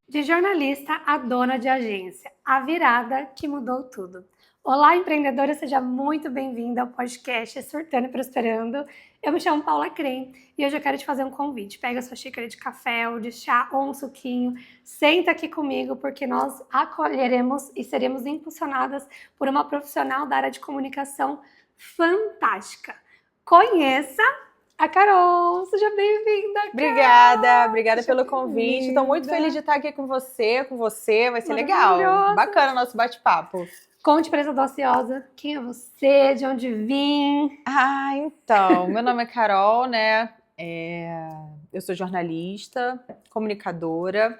De jornalista a dona de agência, a virada que mudou tudo. Olá, empreendedora, seja muito bem-vinda ao podcast Surtando e Prosperando. Eu me chamo Paula Crem e hoje eu quero te fazer um convite. Pega sua xícara de café ou de chá ou um suquinho, senta aqui comigo porque nós acolheremos e seremos impulsionadas por uma profissional da área de comunicação fantástica. Conheça a Carol, seja bem-vinda, Carol! Obrigada Seja pelo convite. Estou muito feliz de estar aqui com você, vai ser legal. Maravilhosa. Bacana o nosso bate-papo. Conte para essa dociosa, quem é você, de onde vim? Então, meu nome é Carol, né? Eu sou jornalista, comunicadora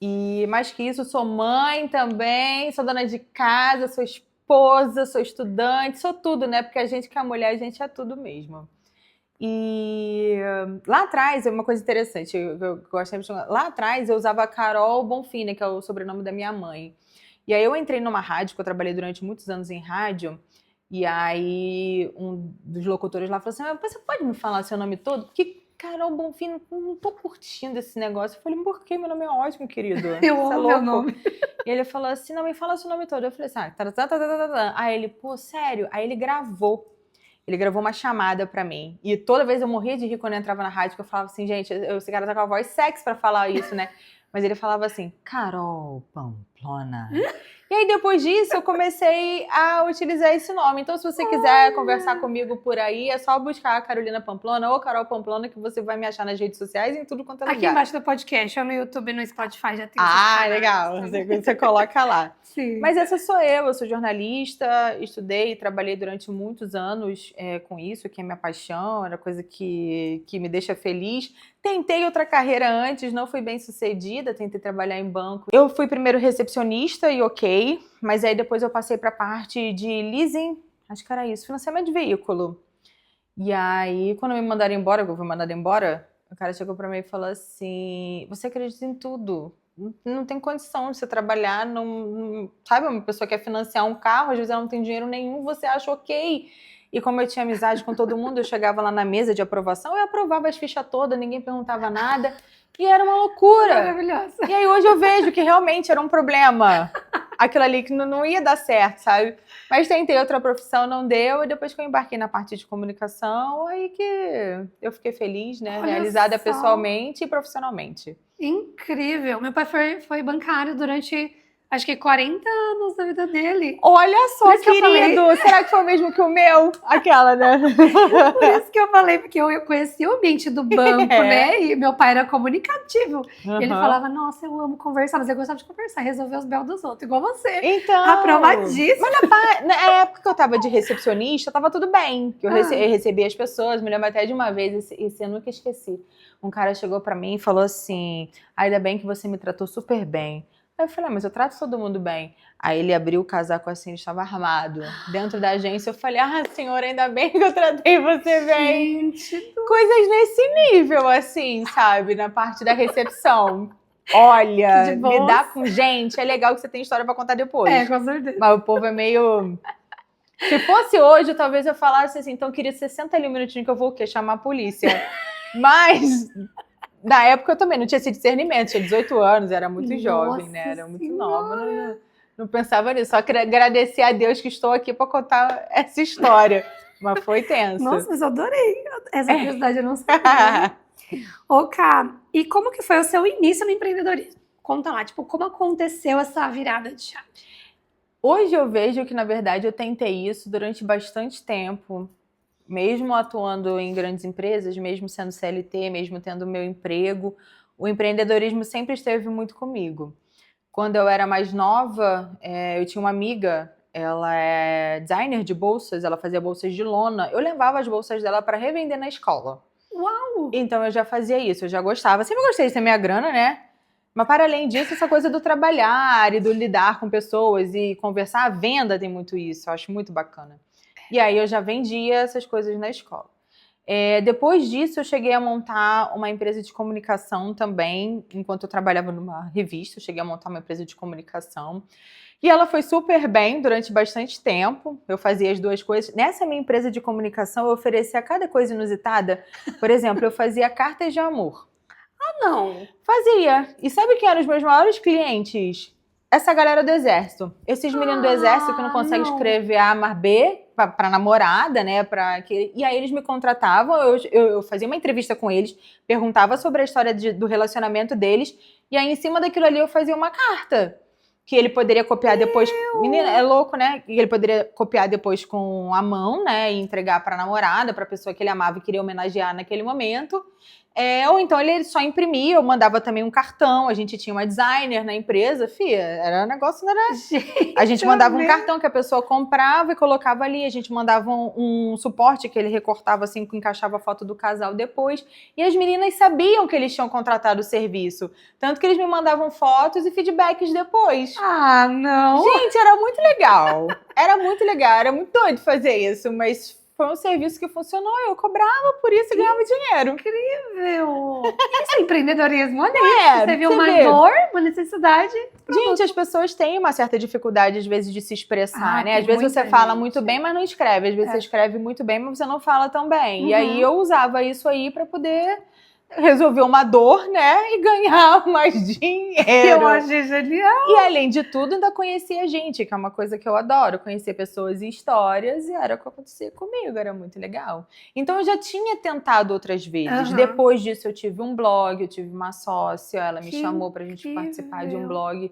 e, mais que isso, sou mãe também, sou dona de casa, sou esposa, sou estudante, sou tudo, né? Porque a gente que é mulher, a gente é tudo mesmo. E lá atrás, é uma coisa interessante, eu gosto sempre de falar. Lá atrás eu usava Carol Bonfim, né, que é o sobrenome da minha mãe. E aí eu entrei numa rádio, que eu trabalhei durante muitos anos em rádio, e aí um dos locutores lá falou assim: você pode me falar seu nome todo? Porque Carol Bonfim, não tô curtindo esse negócio. Eu falei: por quê? Meu nome é ótimo, querido. Eu amo meu nome. E ele falou assim: não, me fala seu nome todo. Eu falei assim: Aí ele, pô, sério? Aí ele gravou uma chamada pra mim. E toda vez eu morria de rir quando eu entrava na rádio, porque eu falava assim, gente, esse cara tá com a voz sexy pra falar isso, né? Mas ele falava assim, Carol Pamplona. E aí, depois disso, eu comecei a utilizar esse nome. Então, se você quiser conversar comigo por aí, é só buscar a Carolina Pamplona ou Carol Pamplona, que você vai me achar nas redes sociais e em tudo quanto é lugar. Aqui embaixo do podcast, ou no YouTube, no Spotify, já tem legal. Você coloca lá. Sim. Mas essa sou eu sou jornalista, estudei e trabalhei durante muitos anos com isso, que é minha paixão, era coisa que me deixa feliz. Tentei outra carreira antes, não fui bem sucedida, tentei trabalhar em banco. Eu fui primeiro recepcionista e ok, mas aí depois eu passei para a parte de leasing, acho que era isso, financiamento de veículo. E aí, quando me mandaram embora, eu fui mandada embora, o cara chegou para mim e falou assim, você acredita em tudo? Não tem condição de você trabalhar, sabe, uma pessoa que quer financiar um carro, às vezes ela não tem dinheiro nenhum, você acha ok. E como eu tinha amizade com todo mundo, eu chegava lá na mesa de aprovação, eu aprovava as fichas todas, ninguém perguntava nada, e era uma loucura. Maravilhosa. E aí hoje eu vejo que realmente era um problema, aquilo ali que não ia dar certo, sabe? Mas tentei outra profissão, não deu, e depois que eu embarquei na parte de comunicação, aí que eu fiquei feliz, né? Olha realizada só. pessoalmente e profissionalmente. Incrível. Meu pai foi bancário durante, acho que 40 anos da vida dele. Olha só, Por isso que eu querido! falei. Será que foi o mesmo que o meu? Aquela, né? Por isso que eu falei, porque eu conheci o ambiente do banco, né? E meu pai era comunicativo. E ele falava, nossa, eu amo conversar, mas eu gostava de conversar, resolver os belos dos outros, igual você. Então, aprovadíssimo. Mas na época que eu tava de recepcionista, tava tudo bem. Que eu recebia as pessoas, me lembro até de uma vez, esse eu nunca esqueci. Um cara chegou pra mim e falou assim, ainda bem que você me tratou super bem. Aí eu falei, mas eu trato todo mundo bem. Aí ele abriu o casaco assim, ele estava armado. Dentro da agência eu falei, senhor, ainda bem que eu tratei você bem. Gente, coisas nesse nível, assim, sabe? Na parte da recepção. Olha, lidar com gente é legal que você tem história pra contar depois. Com certeza. Mas o povo é meio... Se fosse hoje, talvez eu falasse assim, então queria 60 ali um minutinho que eu vou o quê? Chamar a polícia. Mas... Na época eu também não tinha esse discernimento, tinha 18 anos, era muito jovem, né? Era muito nova, não pensava nisso. Só queria agradecer a Deus que estou aqui para contar essa história. Mas foi tenso. Nossa, mas eu adorei. Essa curiosidade eu não sabia. Ô, Ká, e como que foi o seu início no empreendedorismo? Conta lá, tipo, como aconteceu essa virada de chave? Hoje eu vejo que, na verdade, eu tentei isso durante bastante tempo. Mesmo atuando em grandes empresas, mesmo sendo CLT, mesmo tendo meu emprego, o empreendedorismo sempre esteve muito comigo. Quando eu era mais nova, eu tinha uma amiga, ela é designer de bolsas, ela fazia bolsas de lona. Eu levava as bolsas dela para revender na escola. Uau! Então eu já fazia isso, eu já gostava. Sempre gostei de ter minha grana, né? Mas para além disso, essa coisa do trabalhar e do lidar com pessoas e conversar, a venda tem muito isso, eu acho muito bacana. E aí eu já vendia essas coisas na escola. Depois disso, eu cheguei a montar uma empresa de comunicação também, enquanto eu trabalhava numa revista, eu cheguei a montar uma empresa de comunicação. E ela foi super bem durante bastante tempo, eu fazia as duas coisas. Nessa minha empresa de comunicação, eu oferecia cada coisa inusitada. Por exemplo, eu fazia cartas de amor. Ah, não. Fazia. E sabe quem eram os meus maiores clientes? Essa galera do exército. Esses meninos do exército que não conseguem escrever A mais B pra namorada, né? E aí eles me contratavam, eu fazia uma entrevista com eles, perguntava sobre a história do relacionamento deles, e aí em cima daquilo ali eu fazia uma carta. Que ele poderia copiar depois... Menina, é louco, né? Que ele poderia copiar depois com a mão, né? E entregar pra namorada, pra pessoa que ele amava e queria homenagear naquele momento. Ou então ele só imprimia, eu mandava também um cartão, a gente tinha uma designer na empresa, era um negócio, não era... Gente, A gente mandava um cartão que a pessoa comprava e colocava ali, a gente mandava um suporte que ele recortava assim, que encaixava a foto do casal depois, e as meninas sabiam que eles tinham contratado o serviço, tanto que eles me mandavam fotos e feedbacks depois. Ah, não. Gente, era muito legal, era muito doido fazer isso, mas... Foi um serviço que funcionou, eu cobrava por isso e ganhava dinheiro. Incrível! Isso é empreendedorismo, olha isso. Você viu uma dor, uma necessidade. Gente, as pessoas têm uma certa dificuldade, às vezes, de se expressar, né? Às vezes você fala muito bem, mas não escreve. Às vezes você escreve muito bem, mas você não fala tão bem. E aí eu usava isso aí pra poder resolver uma dor, né? E ganhar mais dinheiro. Eu achei genial. E além de tudo, ainda conhecia gente, que é uma coisa que eu adoro. Conhecer pessoas e histórias, e era o que acontecia comigo, era muito legal. Então eu já tinha tentado outras vezes. Depois disso eu tive um blog, eu tive uma sócia, ela me chamou pra gente participar de um blog.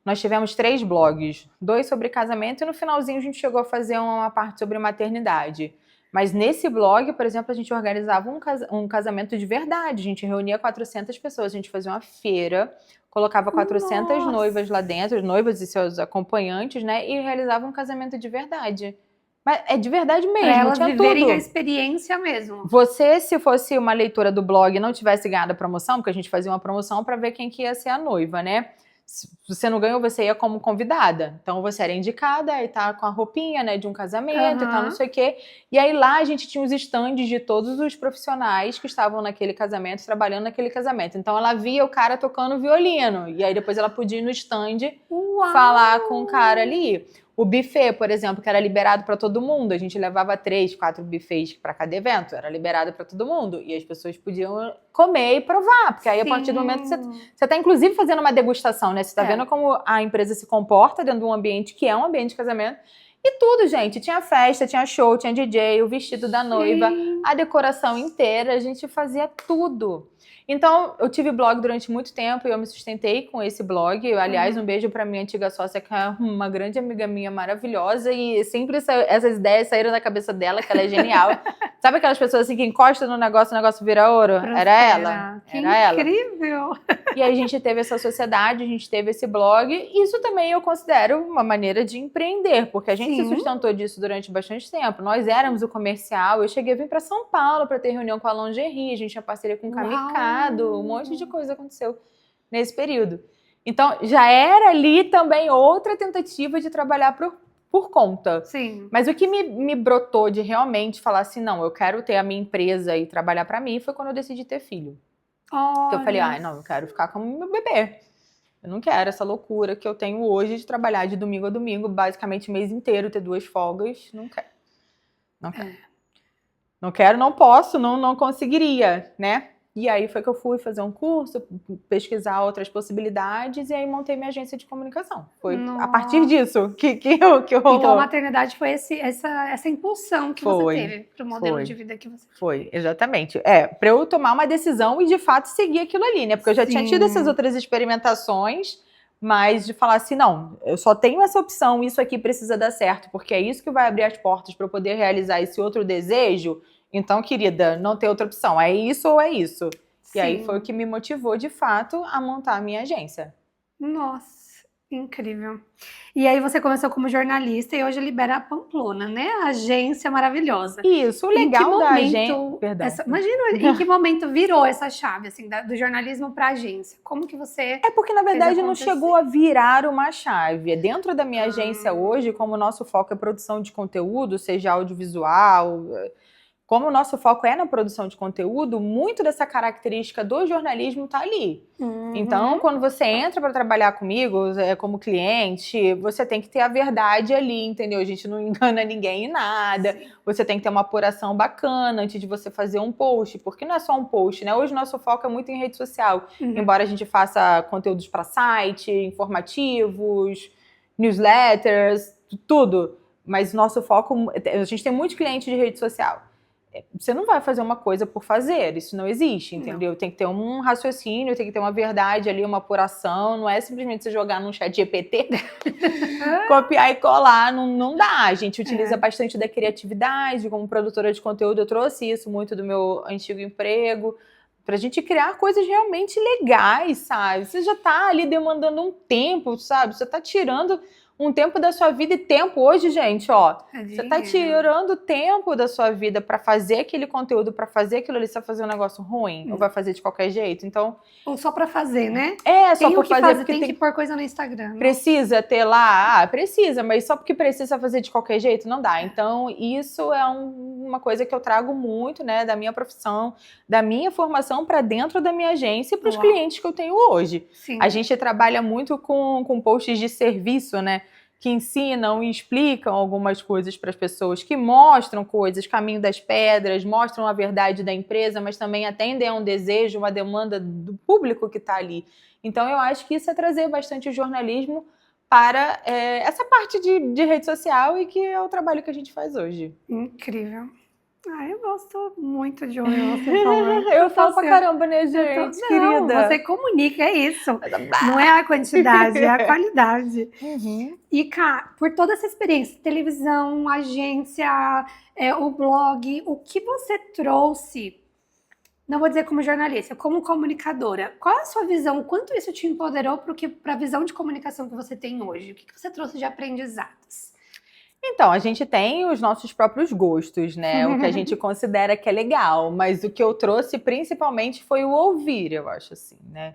Nós tivemos 3 blogs, 2 sobre casamento e no finalzinho a gente chegou a fazer uma parte sobre maternidade. Mas nesse blog, por exemplo, a gente organizava um casamento de verdade. A gente reunia 400 pessoas, a gente fazia uma feira, colocava 400 noivas lá dentro, noivas e seus acompanhantes, né? E realizava um casamento de verdade. Mas é de verdade mesmo, pra elas tinha viverem tudo. A experiência mesmo. Você, se fosse uma leitora do blog e não tivesse ganhado a promoção, porque a gente fazia uma promoção para ver quem que ia ser a noiva, né? Se você não ganhou, você ia como convidada. Então, você era indicada e tá com a roupinha, né, de um casamento e tal, não sei o quê. E aí, lá, a gente tinha os estandes de todos os profissionais que estavam naquele casamento, trabalhando naquele casamento. Então, ela via o cara tocando violino. E aí, depois ela podia ir no stand falar com o cara ali. O buffet, por exemplo, que era liberado para todo mundo. A gente levava 3, 4 buffets para cada evento. Era liberado para todo mundo. E as pessoas podiam comer e provar. Porque aí, a partir do momento que você está, inclusive, fazendo uma degustação, né? Você está vendo como a empresa se comporta dentro de um ambiente que é um ambiente de casamento. E tudo, gente. Tinha festa, tinha show, tinha DJ, o vestido da noiva, a decoração inteira. A gente fazia tudo. Então, eu tive blog durante muito tempo e eu me sustentei com esse blog. Aliás, um beijo pra minha antiga sócia, que é uma grande amiga minha, maravilhosa. E sempre essas ideias saíram da cabeça dela, que ela é genial. Sabe aquelas pessoas assim que encostam no negócio, o negócio vira ouro? Era ela. Que era incrível! Ela. E aí a gente teve essa sociedade, a gente teve esse blog. E isso também eu considero uma maneira de empreender, porque a gente se sustentou disso durante bastante tempo. Nós éramos o comercial. Eu cheguei a vir pra São Paulo pra ter reunião com a Lingerie. A gente tinha parceria com o Kamikaze. Um monte de coisa aconteceu nesse período. Então, já era ali também outra tentativa de trabalhar por conta. Sim. Mas o que me brotou de realmente falar assim, não, eu quero ter a minha empresa e trabalhar pra mim, foi quando eu decidi ter filho. Porque eu falei, não, eu quero ficar com o meu bebê. Eu não quero essa loucura que eu tenho hoje de trabalhar de domingo a domingo, basicamente o mês inteiro, ter 2 folgas. Não quero. Não quero. Não quero, não posso, não conseguiria, né? E aí foi que eu fui fazer um curso, pesquisar outras possibilidades e aí montei minha agência de comunicação. Foi a partir disso que rolou. Então a maternidade foi essa impulsão que você teve para o modelo de vida que você Foi, exatamente. Para eu tomar uma decisão e de fato seguir aquilo ali, né? Porque eu já tinha tido essas outras experimentações, mas de falar assim, não, eu só tenho essa opção, isso aqui precisa dar certo, porque é isso que vai abrir as portas para eu poder realizar esse outro desejo. Então, querida, não tem outra opção. É isso ou é isso? E aí foi o que me motivou, de fato, a montar a minha agência. Nossa, incrível. E aí você começou como jornalista e hoje lidera a Pamplona, né? A agência maravilhosa. Isso, o legal da agência... Perdão. Imagina, em que momento virou essa chave, assim, do jornalismo para a agência? Como que você... É porque, na verdade, não chegou a virar uma chave. Dentro da minha agência hoje, como o nosso foco é produção de conteúdo, seja audiovisual... como o nosso foco é na produção de conteúdo, muito dessa característica do jornalismo está ali. Então, quando você entra para trabalhar comigo, como cliente, você tem que ter a verdade ali, entendeu? A gente não engana ninguém em nada. Sim. Você tem que ter uma apuração bacana antes de você fazer um post, porque não é só um post, né? Hoje o nosso foco é muito em rede social. Embora a gente faça conteúdos para site, informativos, newsletters, tudo. Mas nosso foco, a gente tem muitos clientes de rede social. Você não vai fazer uma coisa por fazer, isso não existe, entendeu? Não. Tem que ter um raciocínio, tem que ter uma verdade ali, uma apuração, não é simplesmente você jogar num chat GPT, copiar e colar, não dá. A gente utiliza bastante da criatividade, como produtora de conteúdo, eu trouxe isso muito do meu antigo emprego, pra gente criar coisas realmente legais, sabe? Você já tá ali demandando um tempo, sabe? Você tá tirando um tempo da sua vida, e tempo hoje, gente, ó, você tá tirando tempo da sua vida pra fazer aquele conteúdo, pra fazer aquilo ali, você vai fazer um negócio ruim, ou vai fazer de qualquer jeito, então... Ou só pra fazer, né? Só por fazer. Tem que pôr coisa no Instagram. Não? Precisa ter lá, precisa, mas só porque precisa fazer de qualquer jeito, não dá. Então, isso é uma coisa que eu trago muito, né, da minha profissão, da minha formação pra dentro da minha agência e pros clientes que eu tenho hoje. Sim. A gente trabalha muito com posts de serviço, né, que ensinam e explicam algumas coisas para as pessoas, que mostram coisas, caminho das pedras, mostram a verdade da empresa, mas também atendem a um desejo, uma demanda do público que está ali. Então, eu acho que isso é trazer bastante o jornalismo para essa parte de rede social e que é o trabalho que a gente faz hoje. Incrível. Eu gosto muito de ouvir você falando. Eu falo pra caramba, né, gente? Querida. Você comunica, é isso. Não é a quantidade, é a qualidade. E, Ká, por toda essa experiência, televisão, agência, o blog, o que você trouxe, não vou dizer como jornalista, como comunicadora, qual é a sua visão? O quanto isso te empoderou para a visão de comunicação que você tem hoje? O que você trouxe de aprendizados? Então, a gente tem os nossos próprios gostos, né? O que a gente considera que é legal, mas o que eu trouxe principalmente foi o ouvir, eu acho assim, né?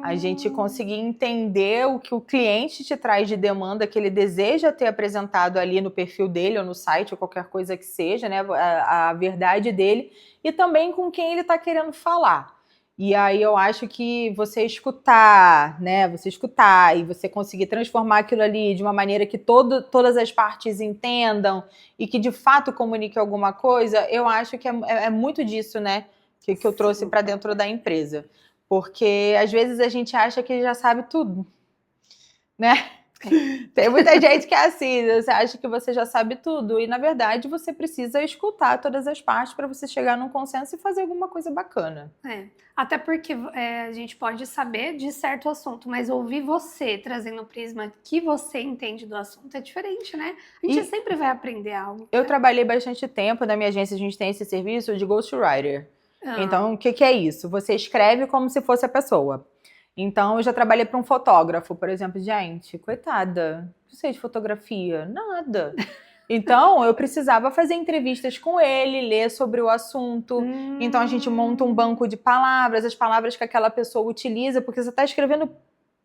A gente conseguir entender o que o cliente te traz de demanda, que ele deseja ter apresentado ali no perfil dele ou no site ou qualquer coisa que seja, né? A verdade dele e também com quem ele está querendo falar. E aí eu acho que você escutar, né? Você escutar e você conseguir transformar aquilo ali de uma maneira que todas as partes entendam e que de fato comunique alguma coisa, eu acho que é muito disso, né? Que eu trouxe para dentro da empresa. Porque às vezes a gente acha que já sabe tudo, né? Tem muita gente que é assim, você acha que você já sabe tudo e na verdade você precisa escutar todas as partes para você chegar num consenso e fazer alguma coisa bacana. Até porque a gente pode saber de certo assunto, mas ouvir você trazendo o prisma que você entende do assunto é diferente, né? A gente sempre vai aprender algo. Eu trabalhei bastante tempo na minha agência, a gente tem esse serviço de ghostwriter. Então, o que é isso? Você escreve como se fosse a pessoa. Então, eu já trabalhei para um fotógrafo, por exemplo. Gente, coitada, não sei de fotografia, nada. Então, eu precisava fazer entrevistas com ele, ler sobre o assunto. Então, a gente monta um banco de palavras, as palavras que aquela pessoa utiliza, porque você está escrevendo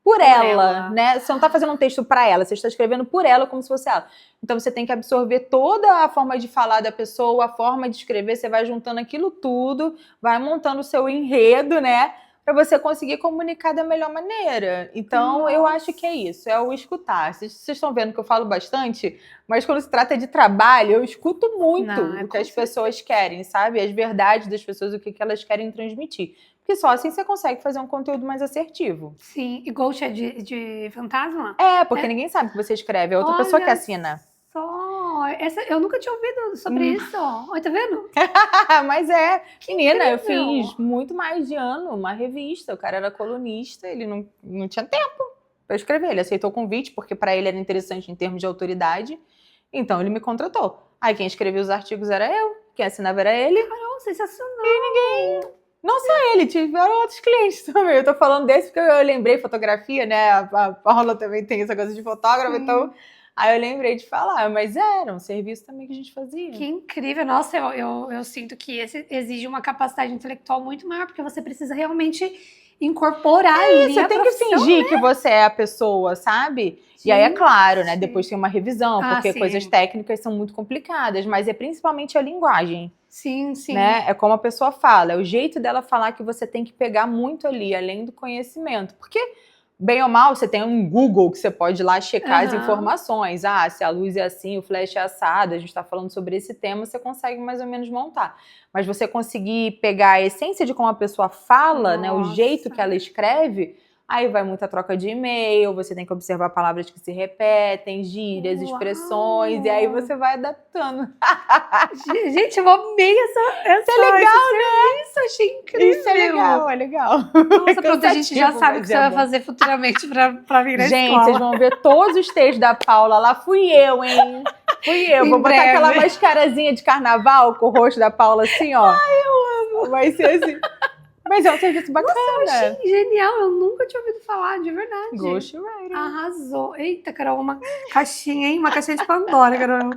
por ela, né? Você não está fazendo um texto para ela, você está escrevendo por ela como se fosse ela. Então, você tem que absorver toda a forma de falar da pessoa, a forma de escrever, você vai juntando aquilo tudo, vai montando o seu enredo, né? Para você conseguir comunicar da melhor maneira. Então, eu acho que é isso, é o escutar. Vocês estão vendo que eu falo bastante, mas quando se trata de trabalho, eu escuto muito o que as pessoas querem, sabe? As verdades das pessoas, o que elas querem transmitir. Porque só assim você consegue fazer um conteúdo mais assertivo. Sim, e ghost é de fantasma? Porque ninguém sabe o que você escreve, é outra pessoa que assina. Eu nunca tinha ouvido sobre isso. Olha, tá vendo? Mas menina, eu fiz muito mais de ano uma revista. O cara era colunista, ele não tinha tempo para escrever. Ele aceitou o convite porque para ele era interessante em termos de autoridade. Então ele me contratou. Aí quem escrevia os artigos era eu, quem assinava era ele. Caramba, sensacional. E ninguém... Não só ele, tiveram outros clientes também. Eu tô falando desse porque eu lembrei fotografia, né? A Paula também tem essa coisa de fotógrafa, então Aí eu lembrei de falar, mas era um serviço também que a gente fazia. Que incrível. Nossa, eu sinto que esse exige uma capacidade intelectual muito maior, porque você precisa realmente incorporar ali Você a tem que profissão. fingir que você é a pessoa, sabe? E aí, é claro, né? Depois tem uma revisão, porque sim. coisas técnicas são muito complicadas, mas é principalmente a linguagem. Sim, sim. Né? É como a pessoa fala, é o jeito dela falar que você tem que pegar muito ali, além do conhecimento. Porque, bem ou mal, você tem um Google que você pode ir lá checar as informações. Ah, se a luz é assim, o flash é assado, a gente está falando sobre esse tema, você consegue mais ou menos montar. Mas você conseguir pegar a essência de como a pessoa fala, né, o jeito que ela escreve, aí vai muita troca de e-mail, você tem que observar palavras que se repetem, gírias, expressões, e aí você vai adaptando. Gente, eu amei essa é legal, né? Isso, achei incrível. Isso é legal, é legal. Nossa, pronto, a gente já sabe o que você vai fazer futuramente pra vir na escola. Gente, vocês vão ver todos os textos da Paula lá. Fui eu, hein? Fui eu. Vou botar aquela mascarazinha de carnaval com o rosto da Paula assim, ó. Ai, eu amo. Vai ser assim. Mas é um serviço bacana. Nossa, eu achei genial. Eu nunca tinha ouvido falar, de verdade. Ghostwriting. Arrasou. Eita, Carol, uma caixinha, hein? Uma caixinha de Pandora, Carol.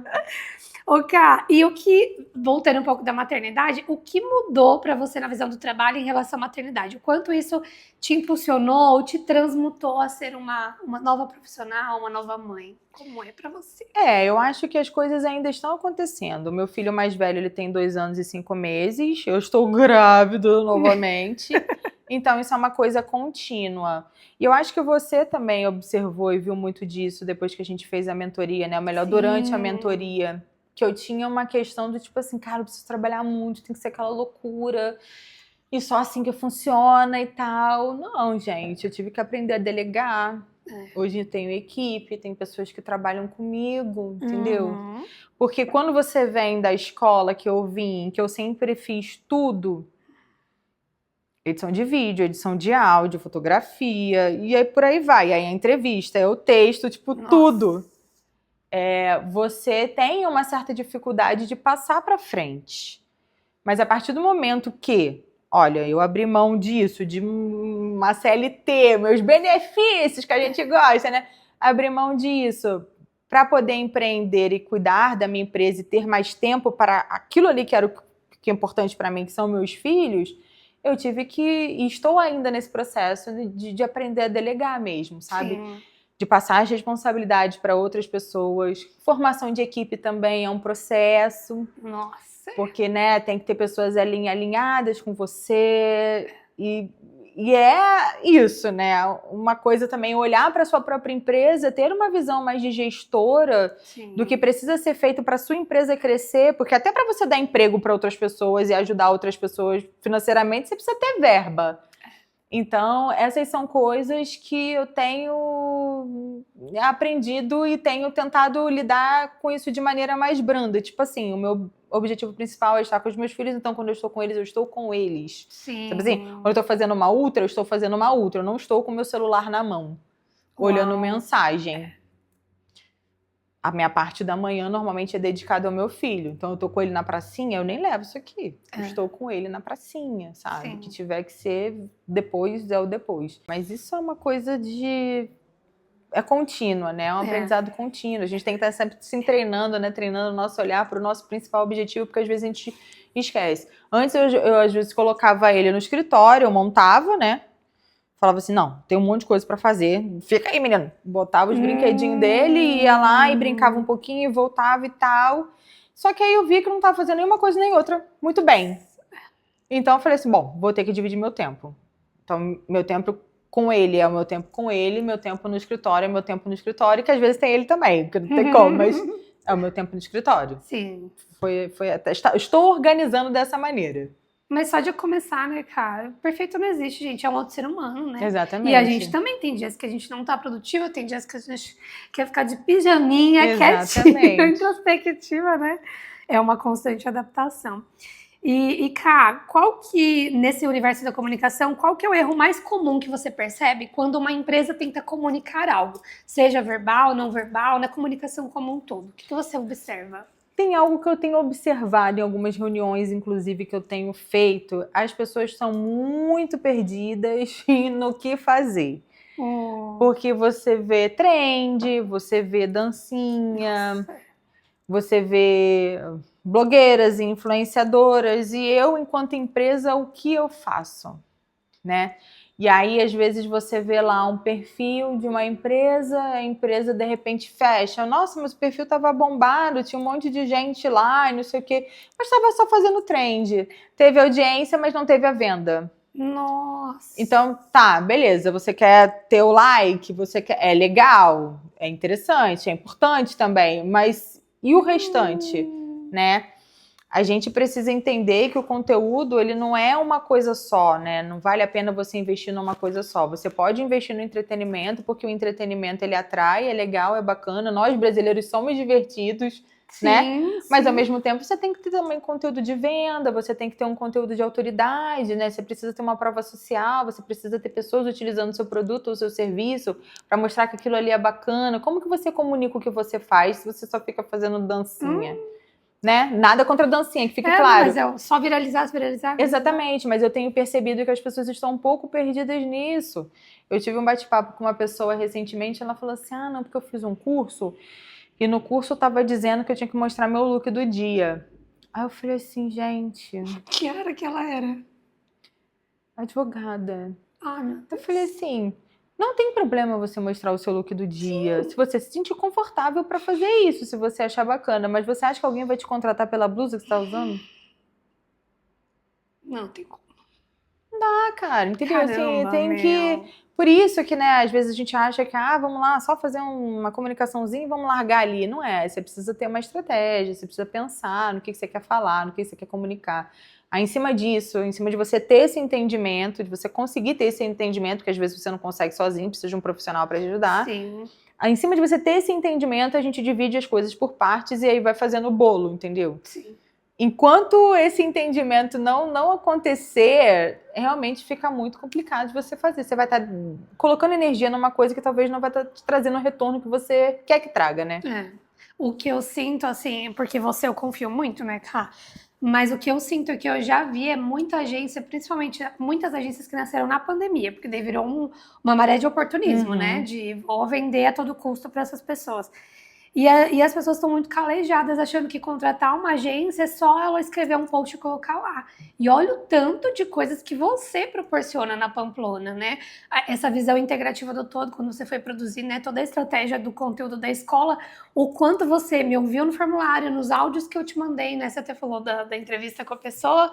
Ô, Ká, e o que, voltando um pouco da maternidade, o que mudou pra você na visão do trabalho em relação à maternidade? O quanto isso te impulsionou, te transmutou a ser uma nova profissional, uma nova mãe? Como é pra você? Eu acho que as coisas ainda estão acontecendo. O meu filho mais velho, ele tem 2 anos e 5 meses. Eu estou grávida novamente. Então, isso é uma coisa contínua. E eu acho que você também observou e viu muito disso depois que a gente fez a mentoria, né? Ou melhor, durante a mentoria. Que eu tinha uma questão do tipo assim, cara, eu preciso trabalhar muito, tem que ser aquela loucura, e só assim que funciona e tal. Não, gente, eu tive que aprender a delegar. Hoje eu tenho equipe, tem pessoas que trabalham comigo, entendeu? Porque quando você vem da escola que eu vim, que eu sempre fiz tudo, edição de vídeo, edição de áudio, fotografia, e aí por aí vai. Aí a entrevista, é o texto, tipo, tudo. Você tem uma certa dificuldade de passar para frente. Mas a partir do momento que, olha, eu abri mão disso, de uma CLT, meus benefícios que a gente gosta, né? Abri mão disso para poder empreender e cuidar da minha empresa e ter mais tempo para aquilo ali que era o que é importante para mim, que são meus filhos, eu tive que, e estou ainda nesse processo de aprender a delegar mesmo, sabe? Sim. De passar as responsabilidades para outras pessoas. Formação de equipe também é um processo. Nossa. Porque, né, tem que ter pessoas alinhadas com você. E é isso, né? Uma coisa também, olhar para a sua própria empresa, ter uma visão mais de gestora. Sim. Do que precisa ser feito para a sua empresa crescer. Porque até para você dar emprego para outras pessoas e ajudar outras pessoas financeiramente, você precisa ter verba. Então, essas são coisas que eu tenho aprendido e tenho tentado lidar com isso de maneira mais branda. Tipo assim, o meu objetivo principal é estar com os meus filhos, então quando eu estou com eles, eu estou com eles. Sim. Sabe assim? Quando eu estou fazendo uma ultra, eu estou fazendo uma ultra. Eu não estou com o meu celular na mão, olhando mensagem. A minha parte da manhã normalmente é dedicada ao meu filho. Então eu tô com ele na pracinha, eu nem levo isso aqui. Eu estou com ele na pracinha, sabe? Sim. Que tiver que ser depois, é o depois. Mas isso é uma coisa é contínua, né? É um aprendizado contínuo. A gente tem que estar sempre se treinando, né? Treinando o nosso olhar para o nosso principal objetivo, porque às vezes a gente esquece. Antes eu às vezes colocava ele no escritório, eu montava, né? Falava assim, não, tem um monte de coisa pra fazer. Fica aí, menino. Botava os brinquedinhos dele, ia lá e brincava um pouquinho, voltava e tal. Só que aí eu vi que não tava fazendo nenhuma coisa nem outra muito bem. Então eu falei assim, bom, vou ter que dividir meu tempo. Então meu tempo com ele é o meu tempo com ele, meu tempo no escritório é meu tempo no escritório, que às vezes tem ele também, porque não tem como, mas é o meu tempo no escritório. Sim. Estou organizando dessa maneira. Mas só de começar, né, cara? Perfeito não existe, gente. É um outro ser humano, né? Exatamente. E a gente também tem dias que a gente não tá produtiva, tem dias que a gente quer ficar de pijaminha, quietinha, introspectiva, né? É uma constante adaptação. E, cara, qual que, nesse universo da comunicação, qual que é o erro mais comum que você percebe quando uma empresa tenta comunicar algo? Seja verbal, não verbal, na comunicação como um todo. O que você observa? Tem algo que eu tenho observado em algumas reuniões, inclusive, que eu tenho feito. As pessoas estão muito perdidas no que fazer. Porque você vê trend, você vê dancinha, você vê blogueiras e influenciadoras. E eu, enquanto empresa, o que eu faço? Né? E aí, às vezes, você vê lá um perfil de uma empresa, a empresa de repente fecha. Nossa, mas o perfil estava bombado, tinha um monte de gente lá e não sei o quê. Mas estava só fazendo trend. Teve audiência, mas não teve a venda. Nossa. Então, tá, beleza. Você quer ter o like, você quer. É legal, é interessante, é importante também, mas e o restante, né? A gente precisa entender que o conteúdo, ele não é uma coisa só, né? Não vale a pena você investir numa coisa só. Você pode investir no entretenimento, porque o entretenimento, ele atrai, é legal, é bacana. Nós, brasileiros, somos divertidos, né? Mas, ao mesmo tempo, você tem que ter também conteúdo de venda, você tem que ter um conteúdo de autoridade, né? Você precisa ter uma prova social, você precisa ter pessoas utilizando o seu produto ou o seu serviço para mostrar que aquilo ali é bacana. Como que você comunica o que você faz se você só fica fazendo dancinha? Né? Nada contra a dancinha, que fique claro. Mas é só viralizar. Exatamente, mas eu tenho percebido que as pessoas estão um pouco perdidas nisso. Eu tive um bate-papo com uma pessoa recentemente, ela falou assim, não, porque eu fiz um curso, e no curso eu tava dizendo que eu tinha que mostrar meu look do dia. Aí eu falei assim, gente... Que era que ela era? Advogada. Ah, meu Deus. Eu falei assim... Não tem problema você mostrar o seu look do dia, se você se sentir confortável para fazer isso, se você achar bacana. Mas você acha que alguém vai te contratar pela blusa que você tá usando? Não tem como. Cara, entendeu? Caramba, assim, tem que... Por isso que, né, às vezes a gente acha que, vamos lá, só fazer uma comunicaçãozinha e vamos largar ali. Não é, você precisa ter uma estratégia, você precisa pensar no que você quer falar, no que você quer comunicar. Aí, em cima disso, em cima de você ter esse entendimento, de você conseguir ter esse entendimento, que às vezes você não consegue sozinho, precisa de um profissional para te ajudar. Sim. Aí, em cima de você ter esse entendimento, a gente divide as coisas por partes e aí vai fazendo o bolo, entendeu? Sim. Enquanto esse entendimento não acontecer, realmente fica muito complicado de você fazer. Você vai estar colocando energia numa coisa que talvez não vai estar te trazendo o retorno que você quer que traga, né? O que eu sinto, assim, porque eu confio muito, né, Ká? Mas o que eu sinto que eu já vi é muita agência, principalmente muitas agências que nasceram na pandemia, porque daí virou uma maré de oportunismo, né? De vou vender a todo custo para essas pessoas. E as pessoas estão muito calejadas, achando que contratar uma agência é só ela escrever um post e colocar lá. E olha o tanto de coisas que você proporciona na Pamplona, né? Essa visão integrativa do todo, quando você foi produzir, né, toda a estratégia do conteúdo da escola, o quanto você me ouviu no formulário, nos áudios que eu te mandei, né? Você até falou da entrevista com a pessoa.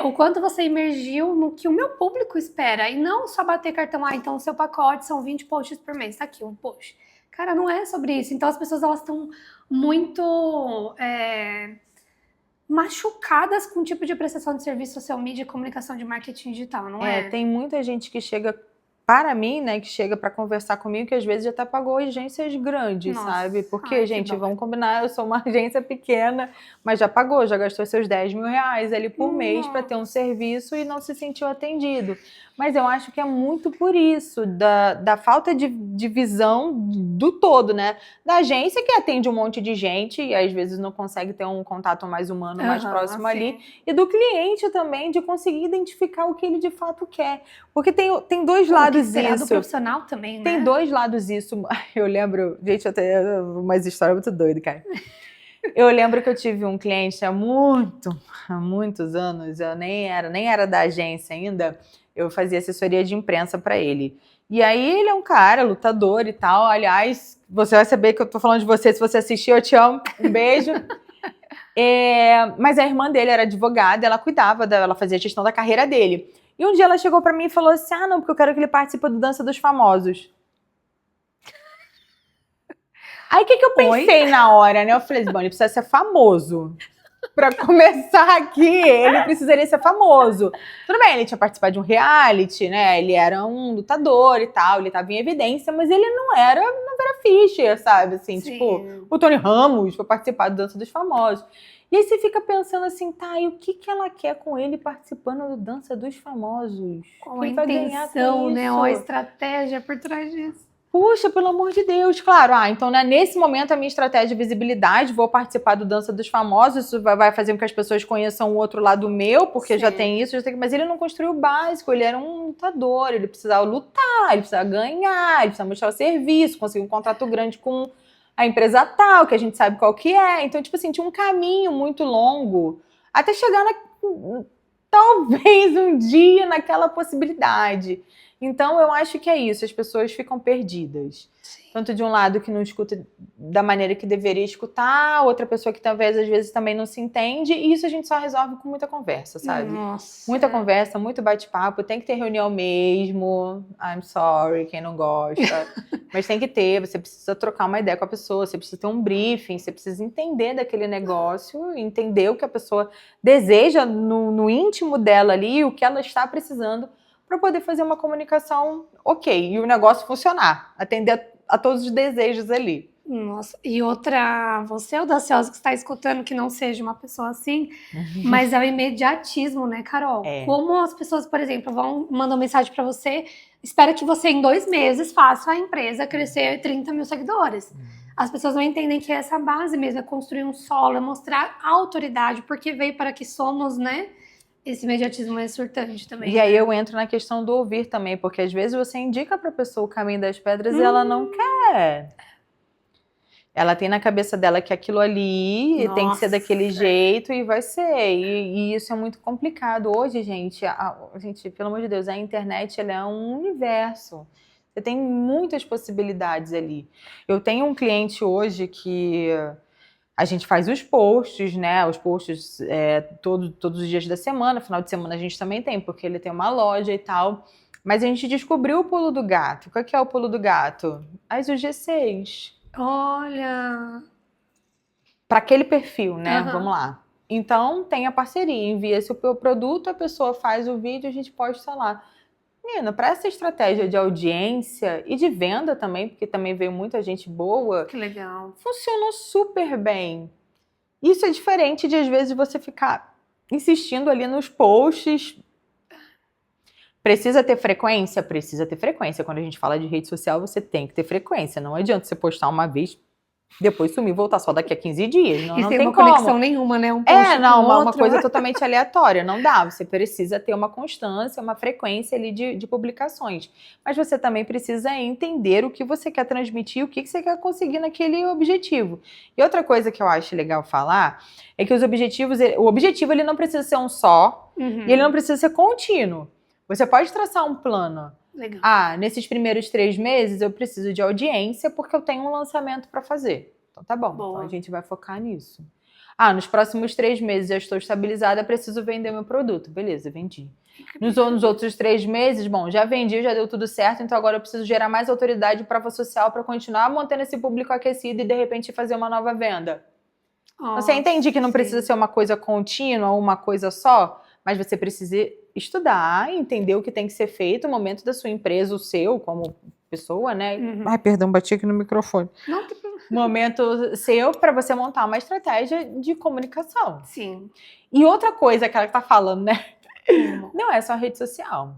O quanto você imergiu no que o meu público espera. E não só bater cartão, então o seu pacote são 20 posts por mês. Tá aqui um post. Cara, não é sobre isso. Então as pessoas elas estão muito machucadas com o tipo de prestação de serviço social media e comunicação de marketing digital, não é? Tem muita gente que chega para mim, né, que chega para conversar comigo, que às vezes já até pagou agências grandes, sabe? Porque, gente, vamos combinar, eu sou uma agência pequena, mas já pagou, já gastou seus 10 mil reais ali por mês para ter um serviço e não se sentiu atendido. Mas eu acho que é muito por isso, da falta de visão do todo, né? Da agência que atende um monte de gente e às vezes não consegue ter um contato mais humano, mais próximo ali. E do cliente também, de conseguir identificar o que ele de fato quer. Porque tem dois lados isso. Do profissional também, né? Tem dois lados isso. Eu lembro, gente, até umas histórias muito doidas, cara. Eu lembro que eu tive um cliente há muitos anos, eu nem era da agência ainda, eu fazia assessoria de imprensa para ele. E aí ele é um cara lutador e tal, aliás, você vai saber que eu tô falando de você, se você assistir, eu te amo, um beijo. Mas a irmã dele era advogada, ela cuidava, ela fazia a gestão da carreira dele. E um dia ela chegou para mim e falou assim, não, porque eu quero que ele participe do Dança dos Famosos. Aí o que eu pensei na hora, né? Eu falei, bom, ele precisa ser famoso. Pra começar aqui, ele precisaria ser famoso. Tudo bem, ele tinha participado de um reality, né? Ele era um lutador e tal, ele tava em evidência, mas ele não era Fischer, sabe? Assim, tipo, o Tony Ramos foi participar do Dança dos Famosos. E aí você fica pensando assim, tá, e o que ela quer com ele participando do Dança dos Famosos? Qual a intenção, né? Qual a estratégia por trás disso? Puxa, pelo amor de Deus, claro. Então, né, nesse momento, a minha estratégia de visibilidade, vou participar do Dança dos Famosos, isso vai fazer com que as pessoas conheçam o outro lado meu, porque já tem isso, mas ele não construiu o básico, ele era um lutador, ele precisava lutar, ele precisava ganhar, ele precisava mostrar o serviço, conseguir um contrato grande com a empresa tal, que a gente sabe qual que é. Então, tipo assim, tinha um caminho muito longo até chegar talvez um dia naquela possibilidade. Então, eu acho que é isso, as pessoas ficam perdidas. Sim. Tanto de um lado que não escuta da maneira que deveria escutar, outra pessoa que talvez às vezes também não se entende, e isso a gente só resolve com muita conversa, sabe? Nossa. Muita conversa, muito bate-papo, tem que ter reunião mesmo, I'm sorry, quem não gosta, mas tem que ter, você precisa trocar uma ideia com a pessoa, você precisa ter um briefing, você precisa entender daquele negócio, entender o que a pessoa deseja no íntimo dela ali, o que ela está precisando, para poder fazer uma comunicação ok, e o negócio funcionar, atender a todos os desejos ali. Nossa, e outra, você audaciosa que está escutando que não seja uma pessoa assim, mas é o imediatismo, né, Carol? Como as pessoas, por exemplo, vão mandar uma mensagem para você, espera que você em 2 meses faça a empresa crescer 30 mil seguidores. As pessoas não entendem que essa base mesmo é construir um solo, é mostrar autoridade, porque veio para que somos, né? Esse imediatismo é surtante também. E aí eu entro na questão do ouvir também, porque às vezes você indica para a pessoa o caminho das pedras e ela não quer. Ela tem na cabeça dela que aquilo ali tem que ser daquele jeito e vai ser. E isso é muito complicado. Hoje, gente, pelo amor de Deus, a internet ela é um universo. Você tem muitas possibilidades ali. Eu tenho um cliente hoje que a gente faz os posts, né? Os posts todos os dias da semana. Final de semana a gente também tem, porque ele tem uma loja e tal. Mas a gente descobriu o pulo do gato. Qual que é o pulo do gato? As UGCs. Olha! Para aquele perfil, né? Vamos lá. Então, tem a parceria. Envia-se o produto, a pessoa faz o vídeo, a gente posta lá. Menina, para essa estratégia de audiência e de venda também, porque também veio muita gente boa. Que legal. Funcionou super bem. Isso é diferente de, às vezes, você ficar insistindo ali nos posts. Precisa ter frequência? Precisa ter frequência. Quando a gente fala de rede social, você tem que ter frequência. Não adianta você postar uma vez, depois sumir e voltar só daqui a 15 dias. Não tem uma como. Conexão nenhuma, né? Um post uma coisa totalmente aleatória. Não dá. Você precisa ter uma constância, uma frequência ali de publicações. Mas você também precisa entender o que você quer transmitir, o que você quer conseguir naquele objetivo. E outra coisa que eu acho legal falar é que o objetivo ele não precisa ser um só e ele não precisa ser contínuo. Você pode traçar um plano. Legal. Nesses primeiros 3 meses eu preciso de audiência porque eu tenho um lançamento para fazer. Então tá bom, então a gente vai focar nisso. Nos próximos 3 meses eu estou estabilizada, preciso vender meu produto. Beleza, vendi. Nos outros 3 meses, bom, já vendi, já deu tudo certo, então agora eu preciso gerar mais autoridade e prova social para continuar mantendo esse público aquecido e de repente fazer uma nova venda. Você entende que não precisa ser uma coisa contínua ou uma coisa só, mas você precisa estudar, entender o que tem que ser feito, o momento da sua empresa, o seu, como pessoa, né? Ai, perdão, bati aqui no microfone. Não tem problema. Momento seu para você montar uma estratégia de comunicação. Sim. E outra coisa que ela tá falando, né? Não é só a rede social.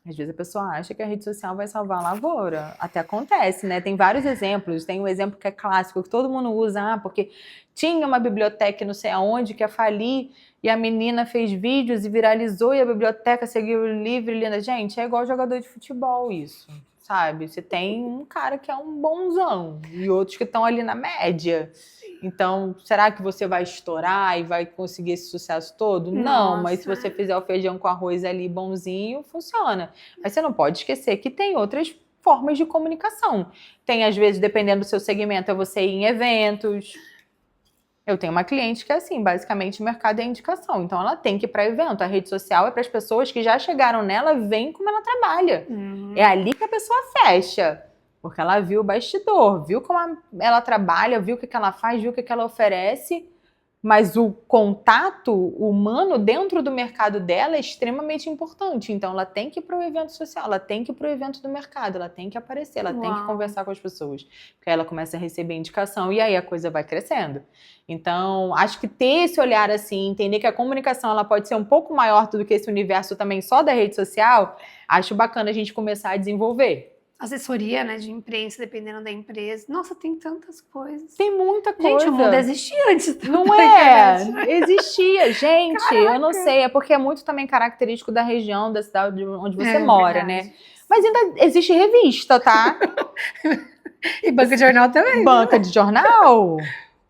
Às vezes a pessoa acha que a rede social vai salvar a lavoura. Até acontece, né? Tem vários exemplos. Tem um exemplo que é clássico, que todo mundo usa, porque tinha uma biblioteca não sei aonde que ia falir e a menina fez vídeos e viralizou e a biblioteca seguiu livre e lendo. Gente, é igual jogador de futebol isso, sabe? Você tem um cara que é um bonzão e outros que estão ali na média. Então, será que você vai estourar e vai conseguir esse sucesso todo? Nossa. Não, mas se você fizer o feijão com arroz ali bonzinho, funciona. Mas você não pode esquecer que tem outras formas de comunicação. Tem, às vezes, dependendo do seu segmento, é você ir em eventos. Eu tenho uma cliente que é assim, basicamente o mercado é indicação. Então, ela tem que ir para evento. A rede social é para as pessoas que já chegaram nela, veem como ela trabalha. É ali que a pessoa fecha. Porque ela viu o bastidor, viu como ela trabalha, viu o que ela faz, viu o que ela oferece. Mas o contato humano dentro do mercado dela é extremamente importante. Então, ela tem que ir para o evento social, ela tem que ir para o evento do mercado, ela tem que aparecer, ela tem que conversar com as pessoas. Porque aí ela começa a receber indicação e aí a coisa vai crescendo. Então, acho que ter esse olhar assim, entender que a comunicação ela pode ser um pouco maior do que esse universo também só da rede social, acho bacana a gente começar a desenvolver. assessoria, né, de imprensa, dependendo da empresa. Nossa, tem tantas coisas. Tem muita coisa. Gente, o mundo existia antes Não da é? internet. Existia, gente. Eu não Caraca. sei, é porque é muito também característico da região, da cidade onde você É mora, verdade. né? Mas ainda existe revista, tá? E banca de jornal também. Banca de jornal,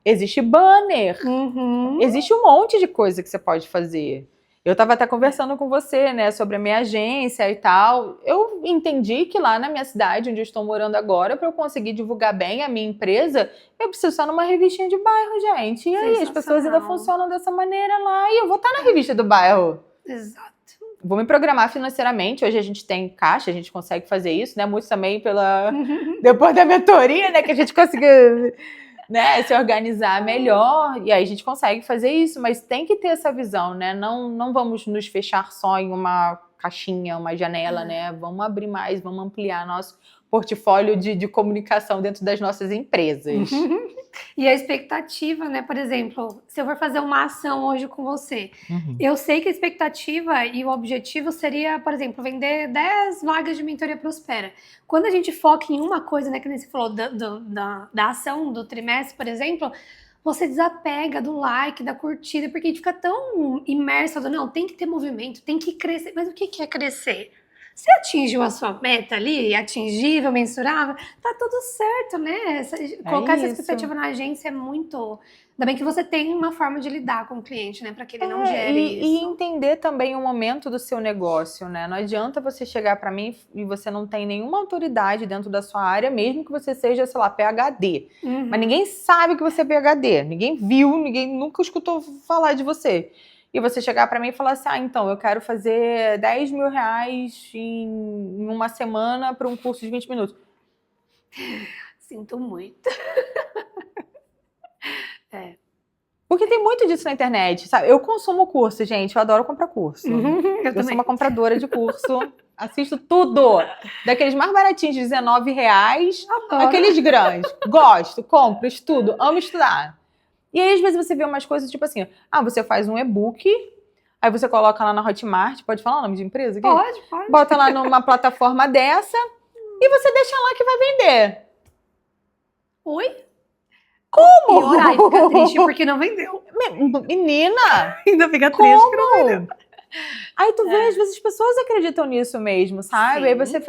existe banner, Uhum. existe um monte de coisa que você pode fazer. Eu estava até conversando com você, né, sobre a minha agência e tal. Eu entendi que lá na minha cidade, onde eu estou morando agora, para eu conseguir divulgar bem a minha empresa, eu preciso estar numa revistinha de bairro, gente. E aí, as pessoas ainda Sensacional. funcionam dessa maneira lá. E eu vou estar na revista do bairro. Exato. Vou me programar financeiramente. Hoje a gente tem caixa, a gente consegue fazer isso, né? Muito também depois da mentoria, né? Que a gente conseguiu, né, se organizar melhor. E aí a gente consegue fazer isso, mas tem que ter essa visão, né? Não vamos nos fechar só em uma caixinha, uma janela, né? Vamos abrir mais, vamos ampliar nosso portfólio de comunicação dentro das nossas empresas. E a expectativa, né? Por exemplo, se eu for fazer uma ação hoje com você, eu sei que a expectativa e o objetivo seria, por exemplo, vender 10 vagas de mentoria Prospera. Quando a gente foca em uma coisa, né, que nem você falou da ação do trimestre, por exemplo, você desapega do like, da curtida, porque a gente fica tão imerso, não, tem que ter movimento, tem que crescer. Mas o que é crescer? Você atingiu a sua meta ali, atingível, mensurável, tá tudo certo, né? Colocar essa expectativa na agência é muito... Ainda bem que você tem uma forma de lidar com o cliente, né? Para que ele não gere isso. E entender também o momento do seu negócio, né? Não adianta você chegar para mim e você não tem nenhuma autoridade dentro da sua área, mesmo que você seja, sei lá, PhD. Mas ninguém sabe que você é PhD, ninguém viu, ninguém nunca escutou falar de você. E você chegar para mim e falar assim, então, eu quero fazer 10 mil reais em uma semana para um curso de 20 minutos. Sinto muito. Porque tem muito disso na internet, sabe? Eu consumo curso, gente, eu adoro comprar curso. Eu sou uma compradora de curso, assisto tudo. Daqueles mais baratinhos de R$19, aqueles grandes. Gosto, compro, estudo, amo estudar. E aí, às vezes, você vê umas coisas tipo assim, você faz um e-book, aí você coloca lá na Hotmart, pode falar o nome de empresa aqui? Pode. Bota lá numa plataforma dessa e você deixa lá que vai vender. Oi? Como? E orar e fica triste porque não vendeu. Menina! Ainda fica triste que não vendeu. Aí tu vê, às vezes as pessoas acreditam nisso mesmo, sabe?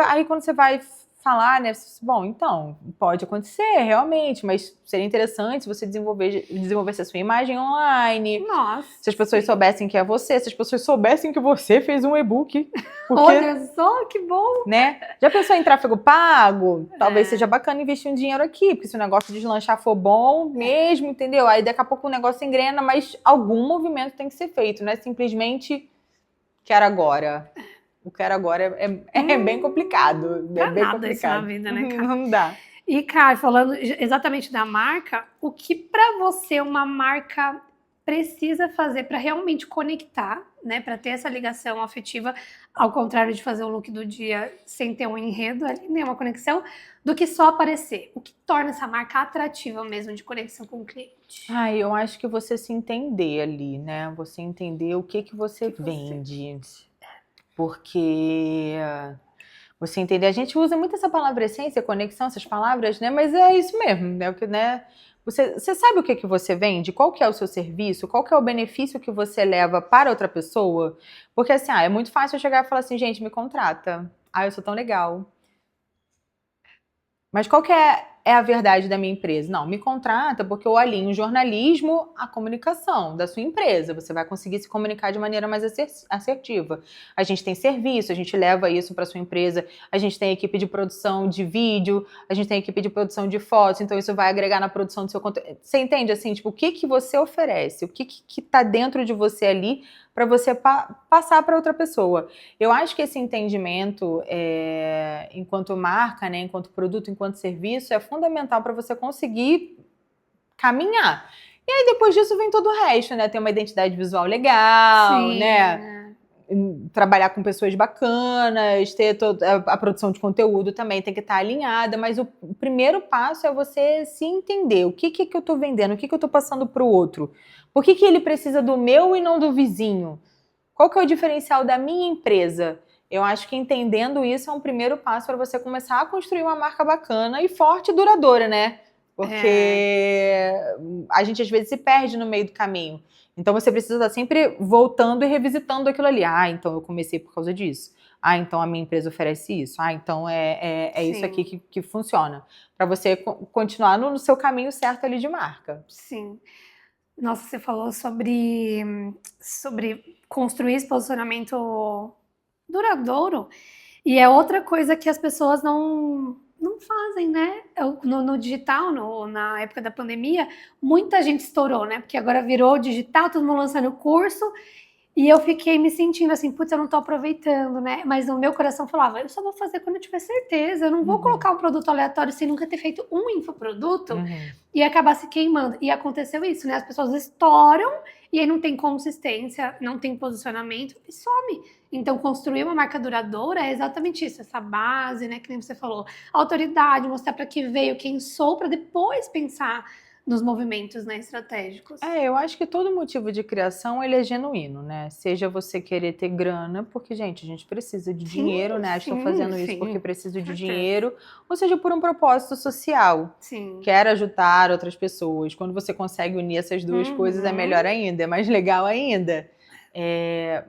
Aí quando você vai falar, né? Bom, então, pode acontecer, realmente, mas seria interessante se você desenvolvesse a sua imagem online. Nossa. Se as pessoas soubessem que é você, se as pessoas soubessem que você fez um e-book. Olha só, que bom! Né? Já pensou em tráfego pago? Talvez seja bacana investir um dinheiro aqui, porque se o negócio de deslanchar for bom mesmo, entendeu? Aí daqui a pouco o negócio engrena, mas algum movimento tem que ser feito, não é simplesmente quero agora. O quero agora é bem complicado. É bem complicado. Isso na vida, né, cara? Não dá. E, Kai, falando exatamente da marca, o que para você uma marca precisa fazer para realmente conectar, né, para ter essa ligação afetiva, ao contrário de fazer o look do dia sem ter um enredo ali, né, uma conexão, do que só aparecer? O que torna essa marca atrativa mesmo de conexão com o cliente? Eu acho que você se entender ali, né? Você entender o que você vende. Porque você entender, a gente usa muito essa palavra essência, conexão, essas palavras, né? Mas é isso mesmo, né? Você sabe o que você vende? Qual que é o seu serviço? Qual que é o benefício que você leva para outra pessoa? Porque assim, é muito fácil eu chegar e falar assim, gente, me contrata. Eu sou tão legal. Mas qual que é a verdade da minha empresa? Não, me contrata porque eu alinho o jornalismo à comunicação da sua empresa. Você vai conseguir se comunicar de maneira mais assertiva. A gente tem serviço, a gente leva isso para sua empresa. A gente tem equipe de produção de vídeo, a gente tem equipe de produção de fotos, então isso vai agregar na produção do seu conteúdo. Você entende, assim, tipo, o que você oferece? O que tá dentro de você ali para você passar para outra pessoa. Eu acho que esse entendimento, enquanto marca, né, enquanto produto, enquanto serviço, é fundamental para você conseguir caminhar. E aí, depois disso, vem todo o resto, né? Ter uma identidade visual legal, Sim, né? Trabalhar com pessoas bacanas, ter toda a produção de conteúdo também tem que estar alinhada, mas o primeiro passo é você se entender. O que eu estou vendendo? O que eu estou passando para o outro? Por que ele precisa do meu e não do vizinho? Qual que é o diferencial da minha empresa? Eu acho que entendendo isso é um primeiro passo para você começar a construir uma marca bacana e forte e duradoura, né? Porque a gente às vezes se perde no meio do caminho. Então você precisa estar sempre voltando e revisitando aquilo ali. Ah, então eu comecei por causa disso. Ah, então a minha empresa oferece isso. Ah, então é isso aqui que funciona. Para você continuar no seu caminho certo ali de marca. Sim. Nossa, você falou sobre construir esse posicionamento duradouro. E é outra coisa que as pessoas não fazem, né? No digital, na época da pandemia, muita gente estourou, né? Porque agora virou digital, todo mundo lançando curso. E eu fiquei me sentindo assim, putz, eu não tô aproveitando, né? Mas no meu coração falava, eu só vou fazer quando eu tiver certeza. Eu não vou colocar um produto aleatório sem nunca ter feito um infoproduto e acabar se queimando. E aconteceu isso, né? As pessoas estouram e aí não tem consistência, não tem posicionamento e some. Então, construir uma marca duradoura é exatamente isso, essa base, né? Que nem você falou, autoridade, mostrar para que veio, quem sou, para depois pensar nos movimentos, né, estratégicos. Eu acho que todo motivo de criação, ele é genuíno, né? Seja você querer ter grana, porque, gente, a gente precisa de dinheiro, né? Estou fazendo isso porque preciso de dinheiro. Ou seja, por um propósito social. Sim. Quero ajudar outras pessoas. Quando você consegue unir essas duas coisas, é melhor ainda, é mais legal ainda.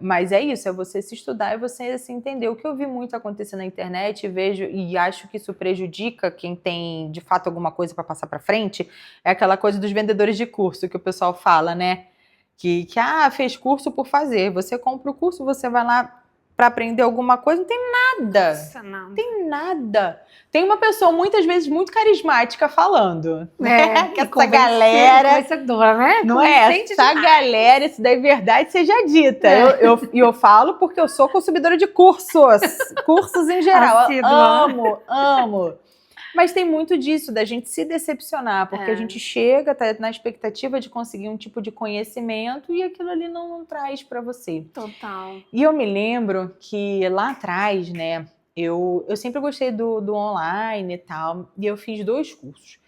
Mas é isso, é você se estudar e você se entender. O que eu vi muito acontecer na internet, vejo e acho que isso prejudica quem tem de fato alguma coisa para passar para frente, é aquela coisa dos vendedores de curso que o pessoal fala, né? Que fez curso por fazer. Você compra o curso, você vai lá para aprender alguma coisa, não tem nada. Nossa, não. Tem nada. Tem uma pessoa muitas vezes muito carismática falando. Que essa galera. Conhecedora, né? Não é? Essa galera, isso daí é verdade, seja dita. Eu falo porque eu sou consumidora de cursos. Cursos em geral. Amo. Mas tem muito disso, da gente se decepcionar, porque a gente chega, tá na expectativa de conseguir um tipo de conhecimento e aquilo ali não traz para você. Total. E eu me lembro que lá atrás, né, eu sempre gostei do online e tal, e eu fiz 2 cursos.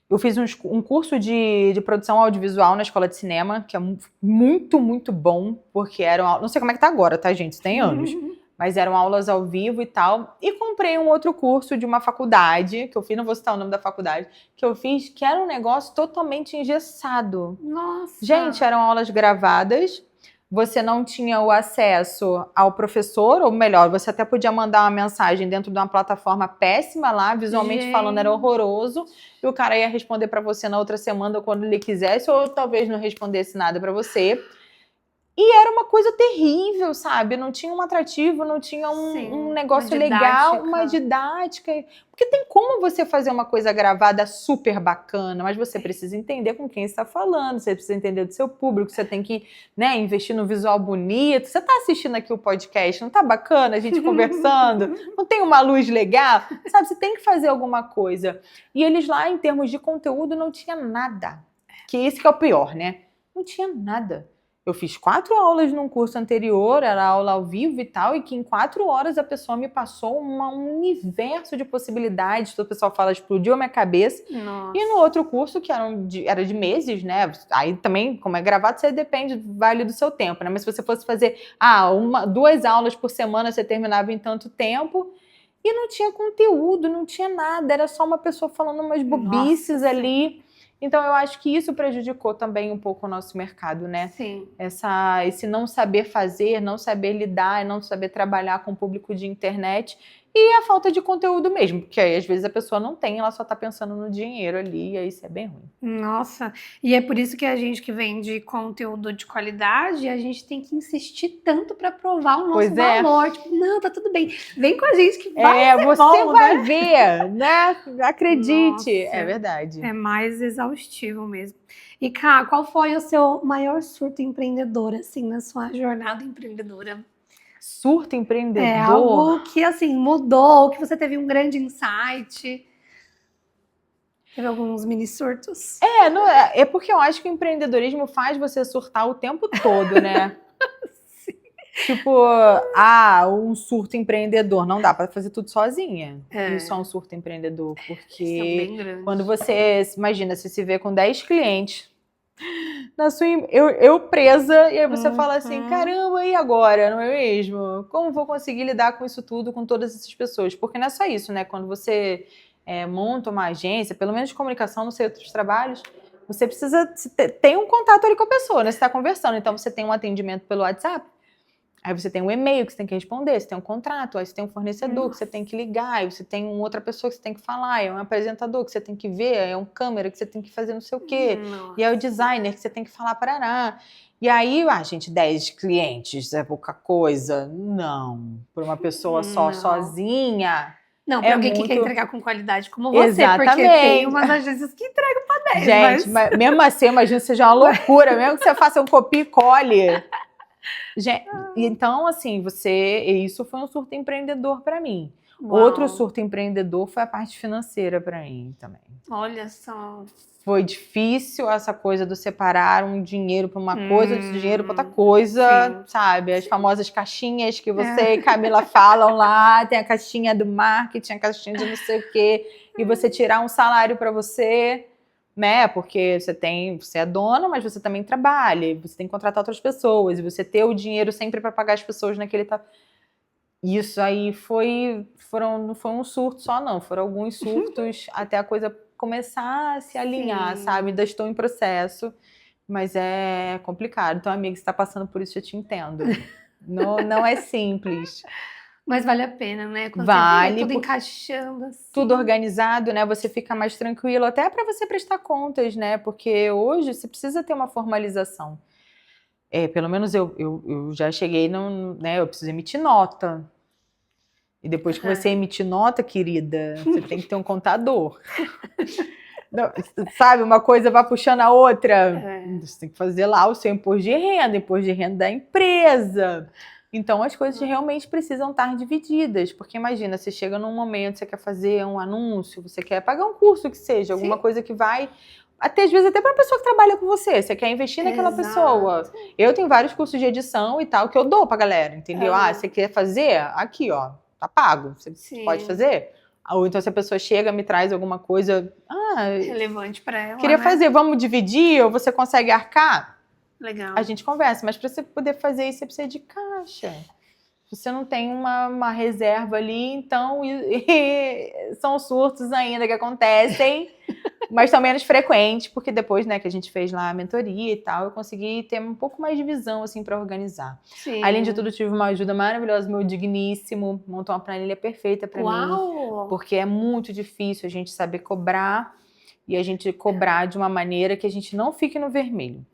Eu fiz um curso de produção audiovisual na escola de cinema, que é muito, muito bom, porque eram... Não sei como é que tá agora, tá, gente? Isso tem anos. Mas eram aulas ao vivo e tal. E comprei um outro curso de uma faculdade, que eu fiz, não vou citar o nome da faculdade, que eu fiz, que era um negócio totalmente engessado. Nossa! Gente, eram aulas gravadas, você não tinha o acesso ao professor, ou melhor, você até podia mandar uma mensagem dentro de uma plataforma péssima lá, visualmente falando era horroroso, e o cara ia responder para você na outra semana quando ele quisesse, ou talvez não respondesse nada para você. E era uma coisa terrível, sabe? Não tinha um atrativo, não tinha um negócio legal, uma didática. Porque tem como você fazer uma coisa gravada super bacana, mas você precisa entender com quem está falando, você precisa entender do seu público, você tem que, né, investir no visual bonito. Você está assistindo aqui o podcast, não tá bacana a gente conversando? Não tem uma luz legal? Sabe, você tem que fazer alguma coisa. E eles lá, em termos de conteúdo, não tinha nada. Que esse que é o pior, né? Não tinha nada. Eu fiz 4 aulas num curso anterior, era aula ao vivo e tal, e que em 4 horas a pessoa me passou um universo de possibilidades. O pessoal fala, explodiu a minha cabeça. Nossa. E no outro curso, que era de meses, né? Aí também, como é gravado, você depende, vale do seu tempo, né? Mas se você fosse fazer 2 aulas por semana, você terminava em tanto tempo. E não tinha conteúdo, não tinha nada. Era só uma pessoa falando umas bobices ali. Então, eu acho que isso prejudicou também um pouco o nosso mercado, né? Sim. Esse não saber fazer, não saber lidar, não saber trabalhar com o público de internet e a falta de conteúdo mesmo, porque aí às vezes a pessoa não tem, ela só tá pensando no dinheiro ali, e aí isso é bem ruim. Nossa, e é por isso que a gente que vende conteúdo de qualidade, a gente tem que insistir tanto para provar o nosso valor. Tipo, não, tá tudo bem, vem com a gente que vai ser você bom, vai né? ver, né? Acredite, Nossa, é verdade. É mais exaustivo mesmo. E, Ká, qual foi o seu maior surto empreendedor, assim, na sua jornada empreendedora? Surto empreendedor? É algo que, assim, mudou, que você teve um grande insight. Teve alguns mini surtos? É porque eu acho que o empreendedorismo faz você surtar o tempo todo, né? Tipo, um surto empreendedor. Não dá pra fazer tudo sozinha. Isso é um surto empreendedor. Porque Isso é bem grande. quando você, imagina, você se vê com 10 clientes, eu presa, e aí você fala assim, caramba, e agora, não é mesmo? Como vou conseguir lidar com isso tudo, com todas essas pessoas? Porque não é só isso, né? Quando você monta uma agência, pelo menos de comunicação, não sei, outros trabalhos, você precisa ter um contato ali com a pessoa, né? Você está conversando, então você tem um atendimento pelo WhatsApp, aí você tem um e-mail que você tem que responder, você tem um contrato, aí você tem um fornecedor que você tem que ligar, aí você tem uma outra pessoa que você tem que falar, é um apresentador que você tem que ver, é um câmera que você tem que fazer não sei o quê, e é o designer que você tem que falar parará. E aí, gente, 10 clientes é pouca coisa? Não. Para uma pessoa só, sozinha... Não, para alguém que quer entregar com qualidade como você, Exatamente. Porque tem umas agências que entregam para 10. Gente, mas mesmo assim, imagina que seja uma loucura, mesmo que você faça um copia e cole. Gente, então, assim, isso foi um surto empreendedor para mim. Uau. Outro surto empreendedor foi a parte financeira para mim também. Olha só. Foi difícil essa coisa do separar um dinheiro para uma coisa, outro dinheiro para outra coisa, sabe? As famosas caixinhas que você e Camila falam lá, tem a caixinha do marketing, a caixinha de não sei o quê, e você tirar um salário para você, né? Porque você é dona, mas você também trabalha, você tem que contratar outras pessoas, e você ter o dinheiro sempre para pagar as pessoas naquele... Isso aí não foi um surto só, não. Foram alguns surtos até a coisa começar a se alinhar, sabe? Ainda estou em processo, mas é complicado. Então, amiga, você está passando por isso, eu te entendo. Não é simples. Mas vale a pena, né? Quando vale, você vê tudo encaixando assim. Tudo organizado, né? Você fica mais tranquilo, até para você prestar contas, né? Porque hoje você precisa ter uma formalização. Pelo menos eu já cheguei, né? Eu preciso emitir nota. E depois que você emitir nota, querida, você tem que ter um contador. Não, sabe, uma coisa vai puxando a outra. Você tem que fazer lá o seu imposto de renda da empresa. Então, as coisas realmente precisam estar divididas. Porque imagina, você chega num momento, você quer fazer um anúncio, você quer pagar um curso que seja, alguma coisa que vai... Até, às vezes, até para uma pessoa que trabalha com você quer investir naquela pessoa. Eu tenho vários cursos de edição e tal, que eu dou pra galera, entendeu? Você quer fazer? Aqui, ó. Tá pago, você pode fazer. Ou então se a pessoa chega, me traz alguma coisa relevante para ela, queria fazer, vamos dividir, ou você consegue arcar? Legal. A gente conversa, mas para você poder fazer isso, você precisa de caixa. Você não tem uma reserva ali, então são surtos ainda que acontecem, mas são menos frequentes, porque depois, né, que a gente fez lá a mentoria e tal, eu consegui ter um pouco mais de visão, assim, para organizar. Sim. Além de tudo, tive uma ajuda maravilhosa, meu digníssimo, montou uma planilha perfeita para mim, porque é muito difícil a gente saber cobrar e a gente cobrar de uma maneira que a gente não fique no vermelho.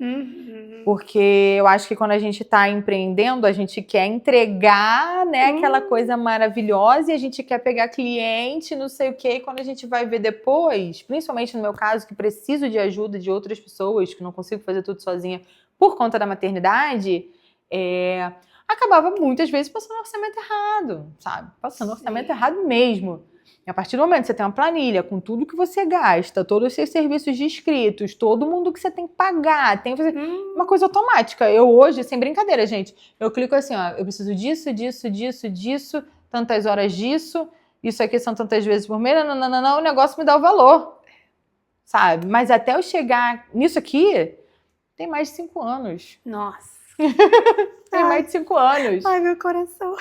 Porque eu acho que quando a gente está empreendendo, a gente quer entregar, né, aquela coisa maravilhosa e a gente quer pegar cliente, não sei o quê. E quando a gente vai ver depois, principalmente no meu caso, que preciso de ajuda de outras pessoas, que não consigo fazer tudo sozinha por conta da maternidade, acabava muitas vezes passando orçamento errado, sabe? Passando orçamento errado mesmo. E a partir do momento que você tem uma planilha com tudo que você gasta, todos os seus serviços de inscritos, todo mundo que você tem que pagar, tem que fazer uma coisa automática. Eu hoje, sem brincadeira, gente, eu clico assim, ó, eu preciso disso, tantas horas disso, isso aqui são tantas vezes por mês, não, o negócio me dá o valor, sabe? Mas até eu chegar nisso aqui, tem mais de 5 anos. Nossa. Tem mais de 5 anos. Ai, meu coração.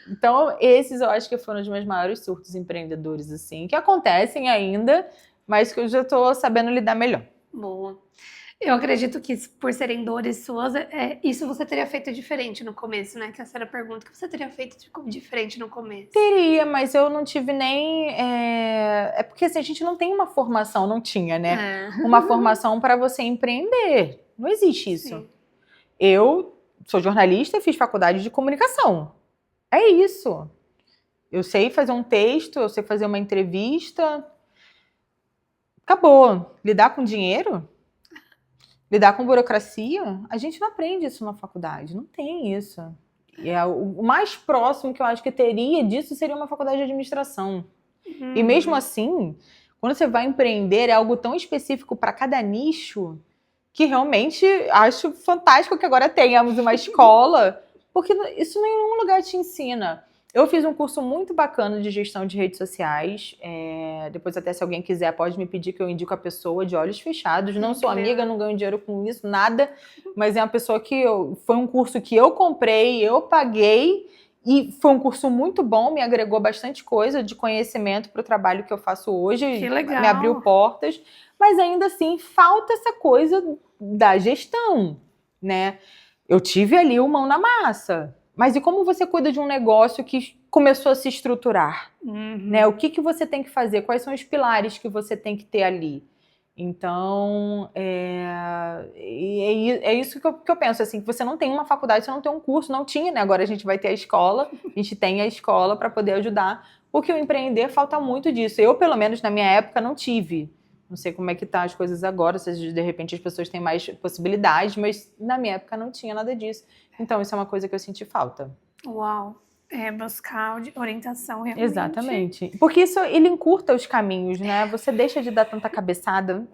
Então, esses eu acho que foram os meus maiores surtos empreendedores, assim, que acontecem ainda, mas que eu já tô sabendo lidar melhor. Boa. Eu acredito que por serem dores suas, isso você teria feito diferente no começo, né? Que essa era a pergunta, que você teria feito diferente no começo? Teria, mas eu não tive nem... É porque assim, a gente não tem uma formação, não tinha, né? Uma formação para você empreender. Não existe isso. Sim. Eu sou jornalista e fiz faculdade de comunicação. É isso. Eu sei fazer um texto, eu sei fazer uma entrevista. Acabou. Lidar com dinheiro? Lidar com burocracia? A gente não aprende isso na faculdade. Não tem isso. O mais próximo que eu acho que teria disso seria uma faculdade de administração. E mesmo assim, quando você vai empreender, é algo tão específico para cada nicho que realmente acho fantástico que agora tenhamos uma escola. Porque isso nenhum lugar te ensina. Eu fiz um curso muito bacana de gestão de redes sociais. Depois até se alguém quiser pode me pedir que eu indico a pessoa de olhos fechados. Não sou amiga, não ganho dinheiro com isso, nada. Mas é uma pessoa foi um curso que eu comprei, eu paguei. E foi um curso muito bom, me agregou bastante coisa de conhecimento para o trabalho que eu faço hoje. Que legal. Me abriu portas. Mas ainda assim, falta essa coisa da gestão, né? Eu tive ali o mão na massa. Mas e como você cuida de um negócio que começou a se estruturar? Né? O que você tem que fazer? Quais são os pilares que você tem que ter ali? Então, é isso que eu penso, assim, que você não tem uma faculdade, você não tem um curso, não tinha, né? Agora a gente vai ter a escola, a gente tem a escola para poder ajudar, porque o empreender falta muito disso. Eu, pelo menos, na minha época, não tive. Não sei como é que tá as coisas agora, se de repente as pessoas têm mais possibilidades, mas na minha época não tinha nada disso. Então, isso é uma coisa que eu senti falta. Uau! Buscar orientação realmente. Exatamente. Porque isso, ele encurta os caminhos, né? Você deixa de dar tanta cabeçada.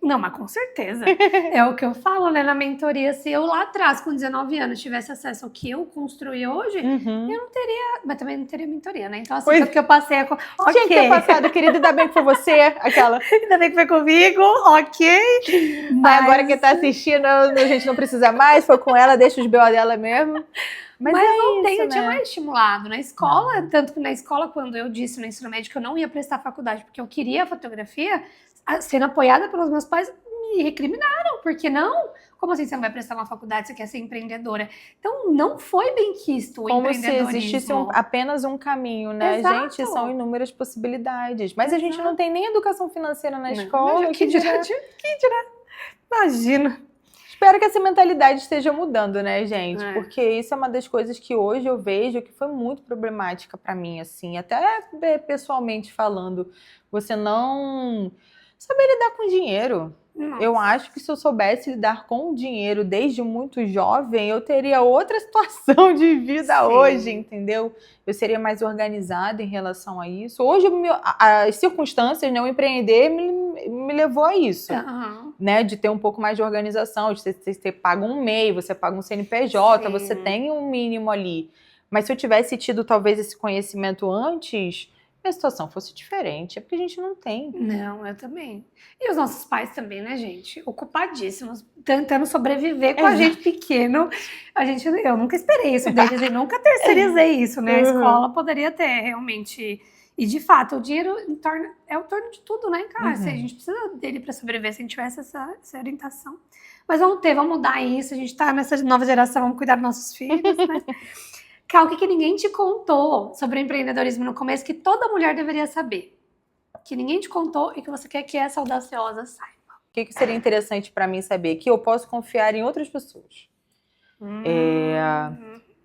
Não, mas com certeza. É o que eu falo, né, na mentoria. Se eu lá atrás, com 19 anos, tivesse acesso ao que eu construí hoje, eu não teria... Mas também não teria mentoria, né? Então, assim, tudo que eu passei... Okay. Tinha que ter passado, querida, ainda bem que foi você, aquela... Ainda bem que foi comigo, ok. Mas agora que tá assistindo, a gente não precisa mais, foi com ela, deixa os B.O. dela mesmo. Mas não tem, isso, eu tinha né? mais estimulado. Na escola, tanto que na escola, quando eu disse no ensino médio que eu não ia prestar faculdade porque eu queria fotografia, sendo apoiada pelos meus pais, me recriminaram. Porque não? Como assim você não vai prestar uma faculdade, você quer ser empreendedora? Então, não foi bem quisto o empreendedorismo. Como se existisse apenas um caminho, né? Exato. Gente, são inúmeras possibilidades. Mas a gente não tem nem educação financeira na Não, escola. Que dirá? Imagina. Espero que essa mentalidade esteja mudando, né, gente? Porque isso é uma das coisas que hoje eu vejo que foi muito problemática para mim, assim, até pessoalmente falando. Você não saber lidar com dinheiro. Nossa. Eu acho que se eu soubesse lidar com o dinheiro desde muito jovem, eu teria outra situação de vida hoje, entendeu? Eu seria mais organizada em relação a isso. Hoje, as circunstâncias, né, o empreender me levou a isso, né? De ter um pouco mais de organização, de você paga um MEI, você paga um CNPJ, você tem um mínimo ali. Mas se eu tivesse tido talvez esse conhecimento antes, a situação fosse diferente, é porque a gente não tem. Não, eu também. E os nossos pais também, né, gente? Ocupadíssimos, tentando sobreviver com a gente pequeno. Eu nunca esperei isso deles e nunca terceirizei isso, né? A escola poderia ter realmente... E, de fato, o dinheiro é o torno de tudo, né, cara? A gente precisa dele para sobreviver, se a gente tivesse essa orientação. Mas vamos mudar isso. A gente tá nessa nova geração, vamos cuidar dos nossos filhos, né? Cal, o que ninguém te contou sobre o empreendedorismo no começo que toda mulher deveria saber? Que ninguém te contou e que você quer que essa audaciosa saiba. O que seria interessante para mim saber? Que eu posso confiar em outras pessoas.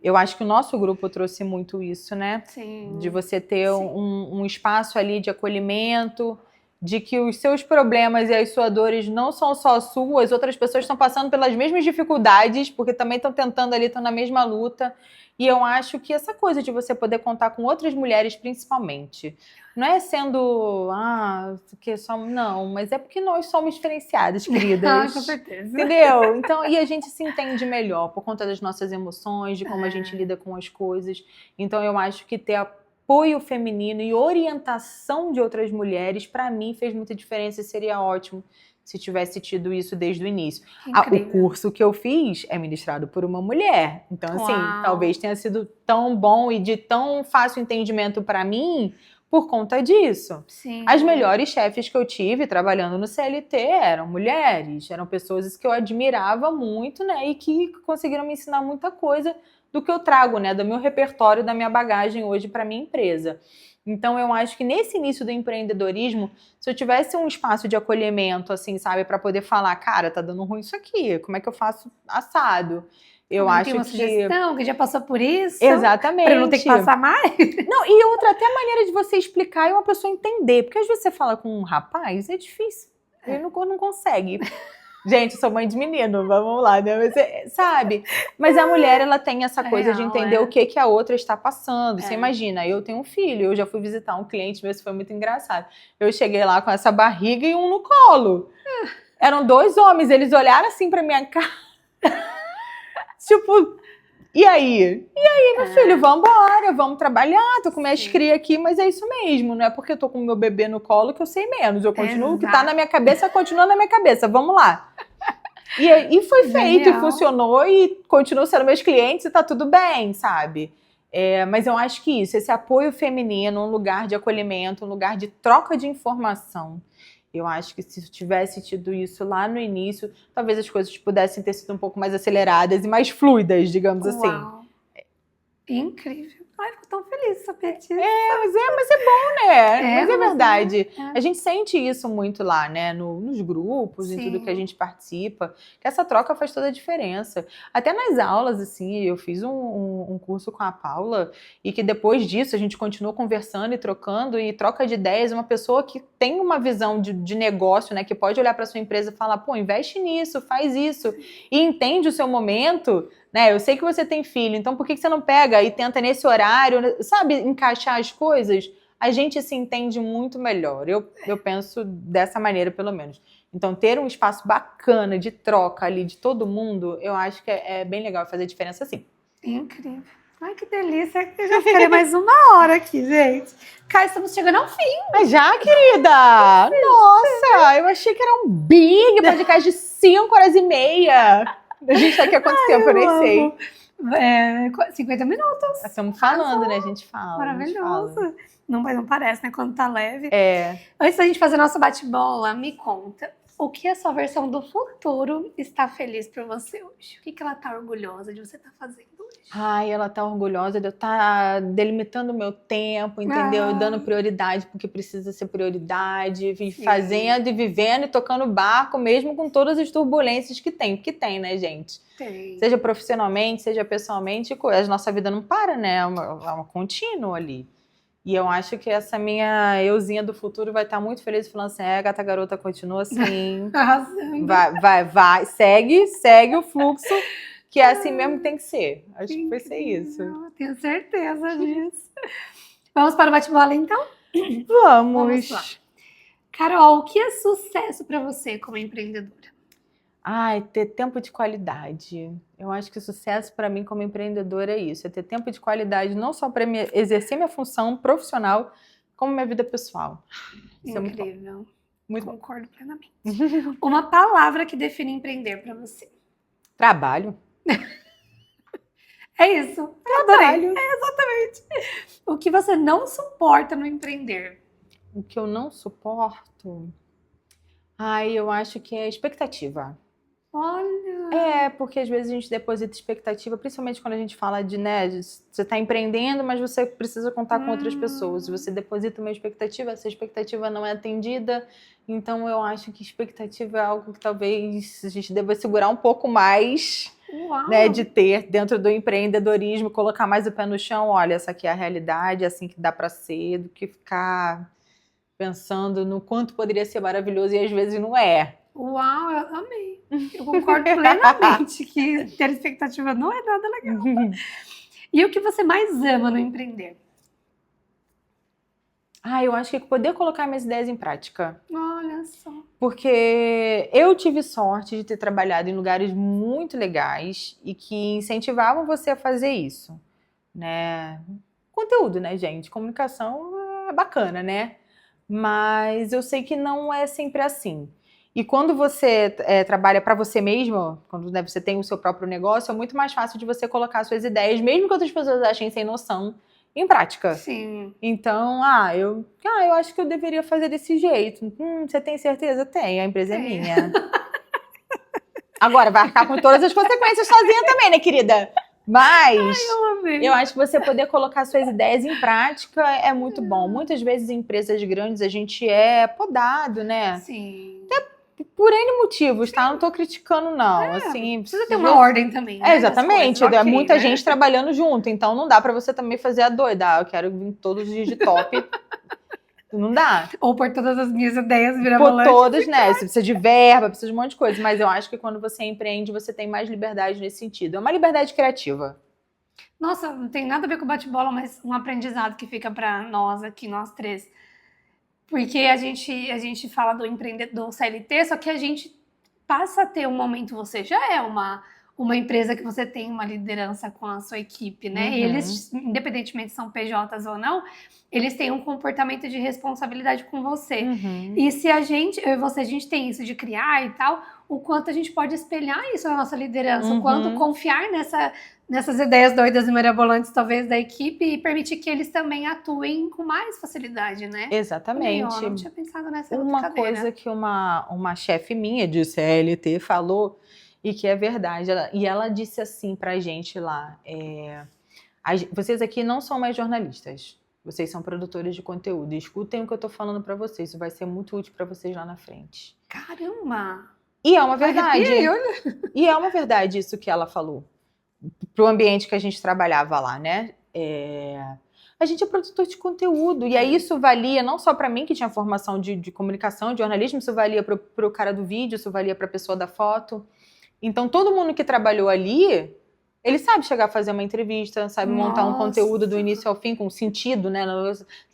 Eu acho que o nosso grupo trouxe muito isso, né? Sim. De você ter um espaço ali de acolhimento, de que os seus problemas e as suas dores não são só suas, outras pessoas estão passando pelas mesmas dificuldades, porque também estão tentando ali, estão na mesma luta. E eu acho que essa coisa de você poder contar com outras mulheres, principalmente, não é sendo, porque somos, não, mas é porque nós somos diferenciadas, queridas. Com certeza. Entendeu? Então, e a gente se entende melhor por conta das nossas emoções, de como a gente lida com as coisas. Então, eu acho que ter apoio feminino e orientação de outras mulheres, para mim, fez muita diferença e seria ótimo se tivesse tido isso desde o início. O curso que eu fiz é ministrado por uma mulher. Então, assim, talvez tenha sido tão bom e de tão fácil entendimento para mim por conta disso. Sim. As melhores chefes que eu tive trabalhando no CLT eram mulheres, eram pessoas que eu admirava muito, né, e que conseguiram me ensinar muita coisa do que eu trago, né, do meu repertório, da minha bagagem hoje para minha empresa. Então, eu acho que nesse início do empreendedorismo, se eu tivesse um espaço de acolhimento, assim, sabe, para poder falar, cara, tá dando ruim isso aqui, como é que eu faço assado? Eu acho tem uma sugestão, que já passou por isso. Exatamente. Para não ter que passar mais. Não, e outra, até a maneira de você explicar e uma pessoa entender. Porque às vezes você fala com um rapaz, é difícil. Ele não consegue. Gente, eu sou mãe de menino, vamos lá, né? Mas, sabe? Mas a mulher, ela tem essa coisa de entender o que a outra está passando. Você imagina, eu tenho um filho, eu já fui visitar um cliente meu, isso foi muito engraçado. Eu cheguei lá com essa barriga e um no colo. Eram 2 homens, eles olharam assim pra minha cara. Tipo, E aí? Meu filho, vamos embora, vamos trabalhar, tô com minhas crias aqui, mas é isso mesmo, não é porque eu tô com o meu bebê no colo que eu sei menos, eu continuo, o que tá na minha cabeça, continua na minha cabeça, vamos lá. E foi feito, e funcionou, e continuam sendo meus clientes, e tá tudo bem, sabe? Mas eu acho que isso, esse apoio feminino, um lugar de acolhimento, um lugar de troca de informação. Eu acho que se tivesse tido isso lá no início, talvez as coisas pudessem ter sido um pouco mais aceleradas e mais fluidas, digamos assim. Uau! Incrível. Ai, fico tão feliz de saber disso. Mas é bom, né? Mas é verdade. A gente sente isso muito lá, né? Nos grupos, em tudo que a gente participa. Que essa troca faz toda a diferença. Até nas aulas, assim, eu fiz um curso com a Paula e que depois disso a gente continuou conversando e trocando e troca de ideias. Uma pessoa que tem uma visão de negócio, né? Que pode olhar para sua empresa e falar, pô, investe nisso, faz isso. E entende o seu momento, né? Eu sei que você tem filho, então por que você não pega e tenta nesse horário, sabe, encaixar as coisas? A gente se entende muito melhor. Eu penso dessa maneira, pelo menos. Então, ter um espaço bacana de troca ali de todo mundo, eu acho que é bem legal, fazer diferença sim. Incrível. Ai, que delícia. Eu já ficaria mais 1 hora aqui, gente. Cá, estamos chegando ao fim. Mas já, querida? Nossa, eu achei que era um big podcast de 5h30. A gente tá aqui há quanto tempo? Eu nem sei. 50 minutos. Estamos falando, né? A gente fala. Maravilhoso. Fala. Não parece, né? Quando tá leve. É. Antes da gente fazer nosso bate-bola, me conta. O que a sua versão do futuro está feliz por você hoje? O que ela tá orgulhosa de você estar fazendo hoje? Ai, ela tá orgulhosa de eu estar delimitando o meu tempo, entendeu? E dando prioridade porque precisa ser prioridade, fazendo e vivendo e tocando barco, mesmo com todas as turbulências que tem. Porque tem, né, gente? Tem. Seja profissionalmente, seja pessoalmente, a nossa vida não para, né? É uma contínua ali. E eu acho que essa minha euzinha do futuro vai estar muito feliz falando assim, gata garota, continua assim. Arrasando. Vai. Segue o fluxo, que é assim mesmo que tem que ser. Acho que vai ser isso. Tenho certeza disso. Vamos para o bate-bola, então? Vamos lá. Carol, o que é sucesso para você como empreendedora? Ai, ter tempo de qualidade. Eu acho que sucesso para mim como empreendedora é isso. É ter tempo de qualidade não só para exercer minha função profissional, como minha vida pessoal. Isso incrível. Muito Concordo plenamente. Uma palavra que define empreender para você. Trabalho. É isso. Trabalho. Exatamente. O que você não suporta no empreender? O que eu não suporto? Ai, eu acho que é expectativa. Olha! Porque às vezes a gente deposita expectativa, principalmente quando a gente fala você está empreendendo, mas você precisa contar com outras pessoas. Você deposita uma expectativa, essa expectativa não é atendida, então eu acho que expectativa é algo que talvez a gente deva segurar um pouco mais, né, de ter dentro do empreendedorismo, colocar mais o pé no chão, olha, essa aqui é a realidade, é assim que dá para ser, do que ficar pensando no quanto poderia ser maravilhoso e às vezes não é. Uau, eu amei. Eu concordo plenamente que ter expectativa não é nada legal. E o que você mais ama no empreender? Eu acho que poder colocar minhas ideias em prática. Olha só. Porque eu tive sorte de ter trabalhado em lugares muito legais e que incentivavam você a fazer isso, né? Conteúdo, né, gente? Comunicação é bacana, né? Mas eu sei que não é sempre assim. E quando você trabalha para você mesmo, quando você tem o seu próprio negócio, é muito mais fácil de você colocar suas ideias, mesmo que outras pessoas achem sem noção, em prática. Sim. Então, eu acho que eu deveria fazer desse jeito. Você tem certeza? Tenho, a empresa é minha. Agora, vai arcar com todas as consequências sozinha também, né, querida? Mas eu acho que você poder colocar suas ideias em prática é muito bom. Muitas vezes em empresas grandes a gente é podado, né? Sim. Até por N motivos, tá? Não tô criticando, não. Assim, precisa ter uma ordem também, né? Exatamente. É muita gente trabalhando junto, então não dá pra você também fazer a doida. Eu quero vir todos os dias de top. Não dá. Ou por todas as minhas ideias por todas, né? Você precisa de verba, precisa de um monte de coisa. Mas eu acho que quando você empreende, você tem mais liberdade nesse sentido. É uma liberdade criativa. Nossa, não tem nada a ver com bate-bola, mas um aprendizado que fica pra nós aqui, nós três. Porque a gente fala do empreendedor CLT, só que a gente passa a ter um momento, você já é uma uma empresa que você tem uma liderança com a sua equipe, né? Uhum. Eles, independentemente se são PJs ou não, eles têm um comportamento de responsabilidade com você. Uhum. E se a gente, eu e você, a gente tem isso de criar e tal, o quanto a gente pode espelhar isso na nossa liderança, o quanto confiar nessas ideias doidas e mirabolantes, talvez, da equipe e permitir que eles também atuem com mais facilidade, né? Exatamente. Eu não tinha pensado nessa outra Uma cadeira. coisa que uma chefe minha de CLT falou, e que é verdade, ela disse assim pra gente lá, vocês aqui não são mais jornalistas, vocês são produtores de conteúdo, escutem o que eu tô falando pra vocês, isso vai ser muito útil pra vocês lá na frente. Caramba! E é uma verdade. Arrepiei, olha. E é uma verdade isso que ela falou. Pro ambiente que a gente trabalhava lá, né? A gente é produtor de conteúdo. E aí isso valia não só para mim, que tinha formação de comunicação, de jornalismo, isso valia pro cara do vídeo, isso valia pra pessoa da foto. Então todo mundo que trabalhou ali, ele sabe chegar a fazer uma entrevista, sabe montar um conteúdo do início ao fim com sentido, né?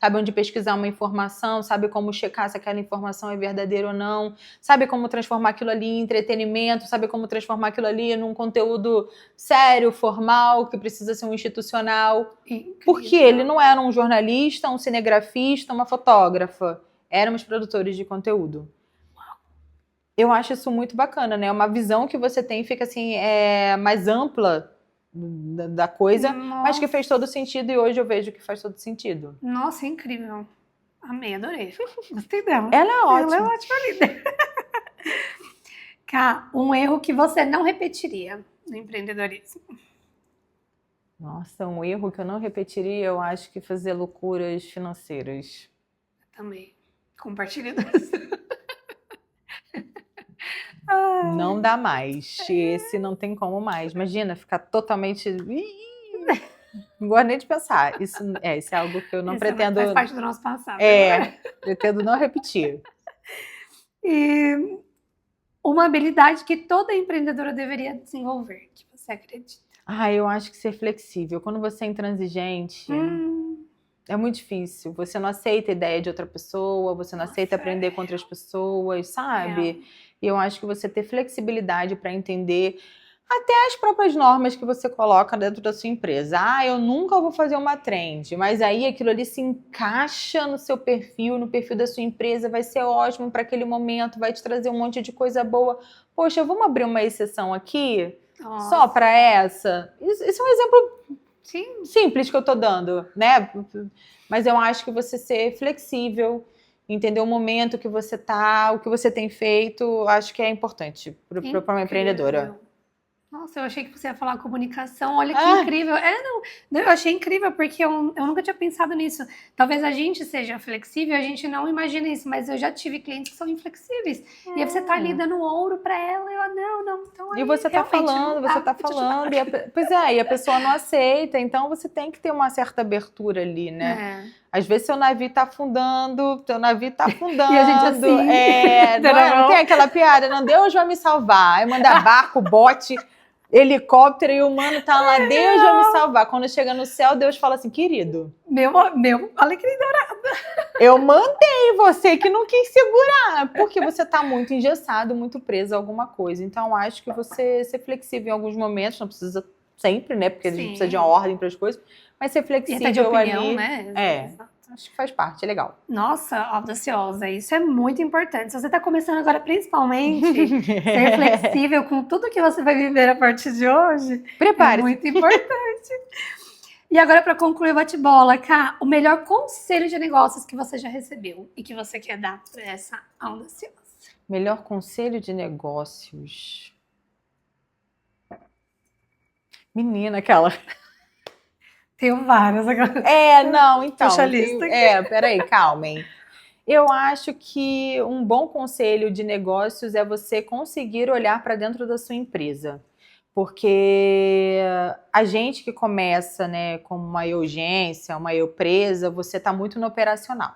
Sabe onde pesquisar uma informação, sabe como checar se aquela informação é verdadeira ou não, sabe como transformar aquilo ali em entretenimento, sabe como transformar aquilo ali num conteúdo sério, formal, que precisa ser um institucional. Incrível. Porque ele não era um jornalista, um cinegrafista, uma fotógrafa. Éramos produtores de conteúdo. Eu acho isso muito bacana, né? Uma visão que você tem fica assim, mais ampla da coisa, mas que fez todo sentido, e hoje eu vejo que faz todo sentido. Nossa, incrível. Amei, adorei. Gostei dela. Ela é ótima. Ela é ótima líder. Cá, um erro que você não repetiria no empreendedorismo. Nossa, um erro que eu não repetiria, eu acho que fazer loucuras financeiras. Também. Compartilha. Não dá mais. Esse não tem como mais. Imagina, ficar totalmente... Não gosto nem de pensar. Isso é algo que eu não pretendo... Faz parte do nosso passado. Pretendo não repetir. E uma habilidade que toda empreendedora deveria desenvolver, que você acredita? Eu acho que ser flexível. Quando você é intransigente, é muito difícil. Você não aceita a ideia de outra pessoa, você não aceita aprender com outras pessoas, sabe? E eu acho que você ter flexibilidade para entender até as próprias normas que você coloca dentro da sua empresa. Eu nunca vou fazer uma trend, mas aí aquilo ali se encaixa no seu perfil, no perfil da sua empresa, vai ser ótimo para aquele momento, vai te trazer um monte de coisa boa. Poxa, vamos abrir uma exceção aqui? Só para essa? Isso é um exemplo simples que eu tô dando, né? Mas eu acho que você ser flexível, entender o momento que você tá, o que você tem feito, acho que é importante para uma empreendedora. Nossa, eu achei que você ia falar comunicação. Olha que incrível. Eu achei incrível, porque eu nunca tinha pensado nisso. Talvez a gente seja flexível, a gente não imagina isso, mas eu já tive clientes que são inflexíveis. E aí você tá ali dando ouro pra ela, e ela, não. Então, aí, e você tá falando, e a pessoa não aceita, então você tem que ter uma certa abertura ali, né? Às vezes seu navio tá afundando, e a gente assim... não tem aquela piada, não, Deus vai me salvar. Aí manda barco, bote... helicóptero e o humano tá lá, Deus vai me salvar. Quando chega no céu, Deus fala assim, querido... Meu alecrim dourado. Eu mandei, você que não quis segurar. Porque você tá muito engessado, muito preso a alguma coisa. Então, acho que você ser flexível em alguns momentos, não precisa sempre, né? Porque a gente precisa de uma ordem para as coisas. Mas ser flexível de opinião, ali... né? Acho que faz parte, é legal. Nossa, audaciosa, isso é muito importante. Se você está começando agora, principalmente, ser flexível com tudo que você vai viver a partir de hoje, prepare-se. É muito importante. E agora, para concluir o bate-bola, Ká, o melhor conselho de negócios que você já recebeu e que você quer dar para essa audaciosa? Melhor conselho de negócios... Menina, aquela... Tenho várias agora. Então. Puxa a lista aqui. Peraí, calmem. Eu acho que um bom conselho de negócios é você conseguir olhar para dentro da sua empresa. Porque a gente que começa, né, como uma urgência, uma empresa, você está muito no operacional.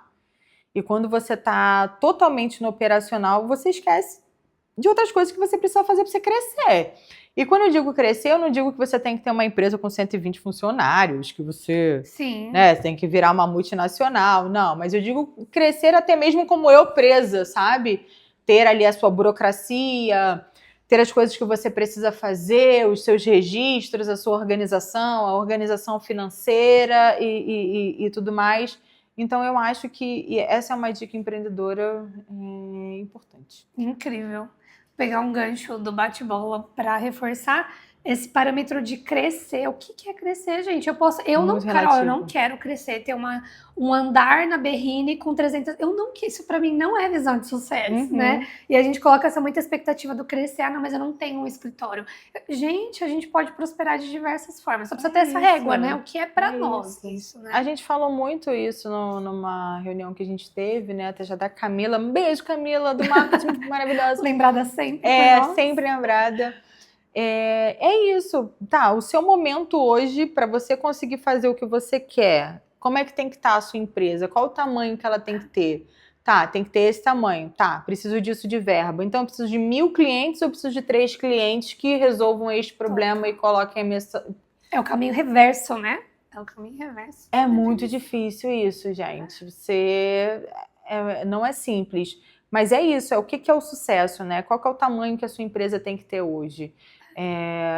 E quando você está totalmente no operacional, você esquece de outras coisas que você precisa fazer para você crescer. E quando eu digo crescer, eu não digo que você tem que ter uma empresa com 120 funcionários, que você tem que virar uma multinacional. Não, mas eu digo crescer até mesmo como eu presa, sabe? Ter ali a sua burocracia, ter as coisas que você precisa fazer, os seus registros, a sua organização, a organização financeira e tudo mais. Então, eu acho que essa é uma dica empreendedora importante. Incrível. Pegar um gancho do bate-bola para reforçar esse parâmetro de crescer. O que é crescer, gente? Eu não quero crescer, ter um andar na Berrine com 300... Isso para mim não é visão de sucesso, né? E a gente coloca essa muita expectativa do crescer. Não, mas eu não tenho um escritório. Gente, a gente pode prosperar de diversas formas. Só precisa ter essa régua, né? O que é para nós isso, né? A gente falou muito isso numa reunião que a gente teve, né? Até já da Camila. Um beijo, Camila, do marketing maravilhosa. Lembrada sempre. Sempre lembrada. É isso, tá? O seu momento hoje, para você conseguir fazer o que você quer, como é que tem que estar a sua empresa? Qual o tamanho que ela tem que ter? Tá, tem que ter esse tamanho. Tá, preciso disso de verba. Então, eu preciso de 1.000 clientes ou eu preciso de 3 clientes que resolvam este problema e coloquem a minha... É o caminho reverso, né? É o caminho reverso. É muito difícil isso, gente. Não é simples. Mas é isso, o que é o sucesso, né? Qual que é o tamanho que a sua empresa tem que ter hoje?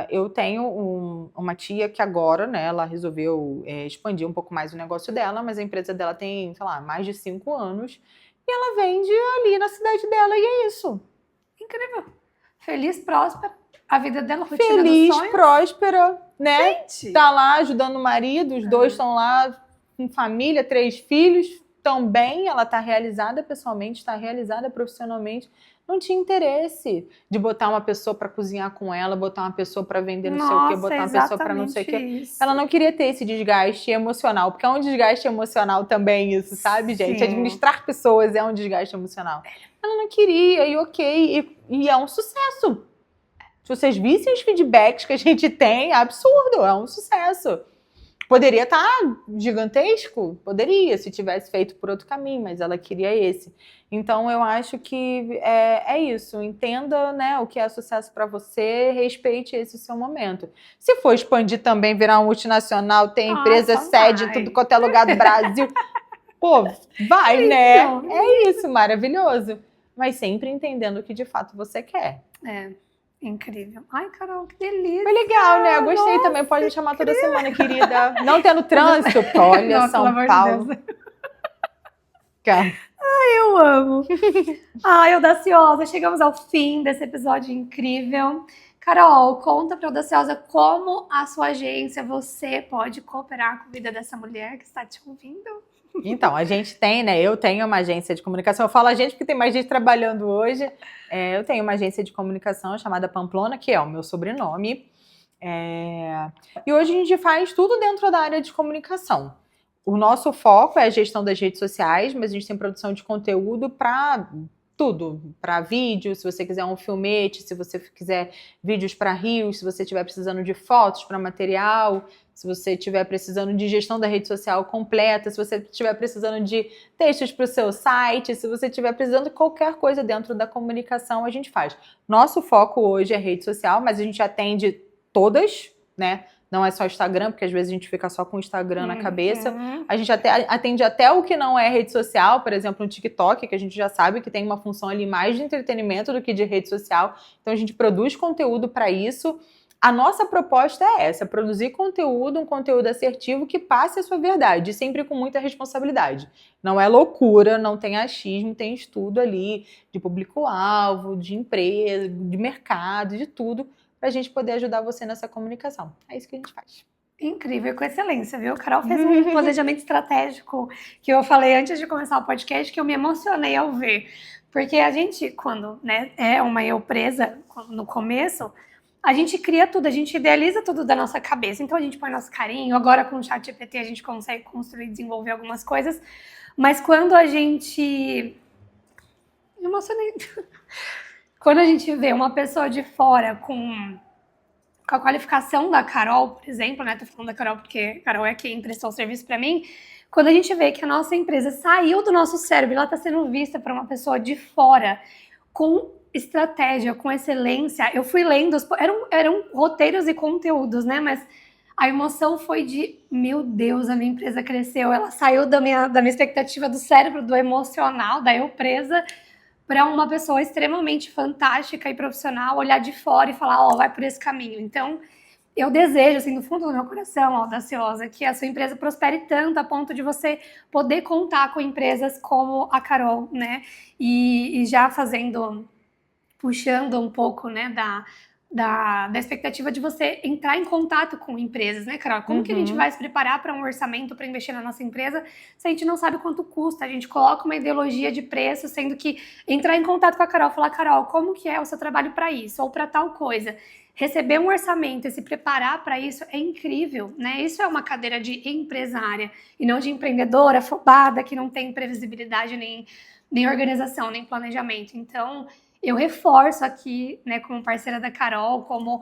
Eu tenho uma tia que agora, né, ela resolveu expandir um pouco mais o negócio dela, mas a empresa dela tem, sei lá, mais de 5 anos e ela vende ali na cidade dela e é isso. Incrível. Feliz, próspera. A vida dela, rotina feliz, dos sonhos. próspera, né? Gente. Tá lá ajudando o marido, os dois estão lá com família, 3 filhos, tão bem, ela tá realizada pessoalmente, tá realizada profissionalmente. Não tinha interesse de botar uma pessoa para cozinhar com ela, botar uma pessoa para vender não sei o quê, botar uma pessoa para não sei o quê. Ela não queria ter esse desgaste emocional, porque é um desgaste emocional também isso, sabe, gente? Administrar pessoas é um desgaste emocional. Ela não queria, e ok, e é um sucesso. Se vocês vissem os feedbacks que a gente tem, é absurdo, é um sucesso. Poderia estar gigantesco? Poderia, se tivesse feito por outro caminho, mas ela queria esse. Então, eu acho que é isso. Entenda, né, o que é sucesso para você, respeite esse seu momento. Se for expandir também, virar um multinacional, ter empresa, sede em tudo quanto é lugar do Brasil, pô, vai, né? É isso, maravilhoso. Mas sempre entendendo o que de fato você quer. Incrível. Ai, Carol, que delícia. Foi legal, né? Eu gostei também. Pode me chamar toda semana, querida. Não tendo trânsito. Olha, nossa, São Paulo. Ai, eu amo. Ai, Audaciosa, chegamos ao fim desse episódio incrível. Carol, conta para Audaciosa como a sua agência, você pode cooperar com a vida dessa mulher que está te ouvindo. Então, a gente tem, né? Eu tenho uma agência de comunicação. Eu falo a gente porque tem mais gente trabalhando hoje. Eu tenho uma agência de comunicação chamada Pamplona, que é o meu sobrenome. E hoje a gente faz tudo dentro da área de comunicação. O nosso foco é a gestão das redes sociais, mas a gente tem produção de conteúdo para tudo, para vídeo, se você quiser um filmete, se você quiser vídeos para reels, se você estiver precisando de fotos para material, se você estiver precisando de gestão da rede social completa, se você estiver precisando de textos para o seu site, se você estiver precisando de qualquer coisa dentro da comunicação, a gente faz. Nosso foco hoje é rede social, mas a gente atende todas, né? Não é só Instagram, porque às vezes a gente fica só com o Instagram na cabeça. A gente atende até o que não é rede social, por exemplo, no TikTok, que a gente já sabe que tem uma função ali mais de entretenimento do que de rede social. Então a gente produz conteúdo para isso. A nossa proposta é essa, produzir conteúdo, um conteúdo assertivo que passe a sua verdade, sempre com muita responsabilidade. Não é loucura, não tem achismo, tem estudo ali de público-alvo, de empresa, de mercado, de tudo, para a gente poder ajudar você nessa comunicação. É isso que a gente faz. Incrível, com excelência, viu? Carol fez um planejamento estratégico que eu falei antes de começar o podcast, que eu me emocionei ao ver. Porque a gente, quando é uma eu presa no começo, a gente cria tudo, a gente idealiza tudo da nossa cabeça. Então a gente põe nosso carinho, agora com o ChatGPT a gente consegue construir e desenvolver algumas coisas. Mas quando a gente... Me emocionei. Quando a gente vê uma pessoa de fora com a qualificação da Carol, por exemplo, né? Tô falando da Carol porque a Carol é quem prestou o serviço para mim. Quando a gente vê que a nossa empresa saiu do nosso cérebro, ela está sendo vista por uma pessoa de fora, com estratégia, com excelência. Eu fui lendo, eram roteiros e conteúdos, né? Mas a emoção foi de, meu Deus, a minha empresa cresceu. Ela saiu da minha expectativa do cérebro, do emocional, da eu presa, para uma pessoa extremamente fantástica e profissional olhar de fora e falar, ó, vai por esse caminho. Então, eu desejo, assim, do fundo do meu coração, audaciosa, que a sua empresa prospere tanto a ponto de você poder contar com empresas como a Carol, né? E já puxando um pouco, né, da expectativa de você entrar em contato com empresas, né, Carol? Como que a gente vai se preparar para um orçamento para investir na nossa empresa se a gente não sabe quanto custa? A gente coloca uma ideologia de preço, sendo que entrar em contato com a Carol, falar, Carol, como que é o seu trabalho para isso ou para tal coisa? Receber um orçamento e se preparar para isso é incrível, né? Isso é uma cadeira de empresária e não de empreendedora afobada que não tem previsibilidade nem organização, nem planejamento. Então, eu reforço aqui, né, como parceira da Carol, como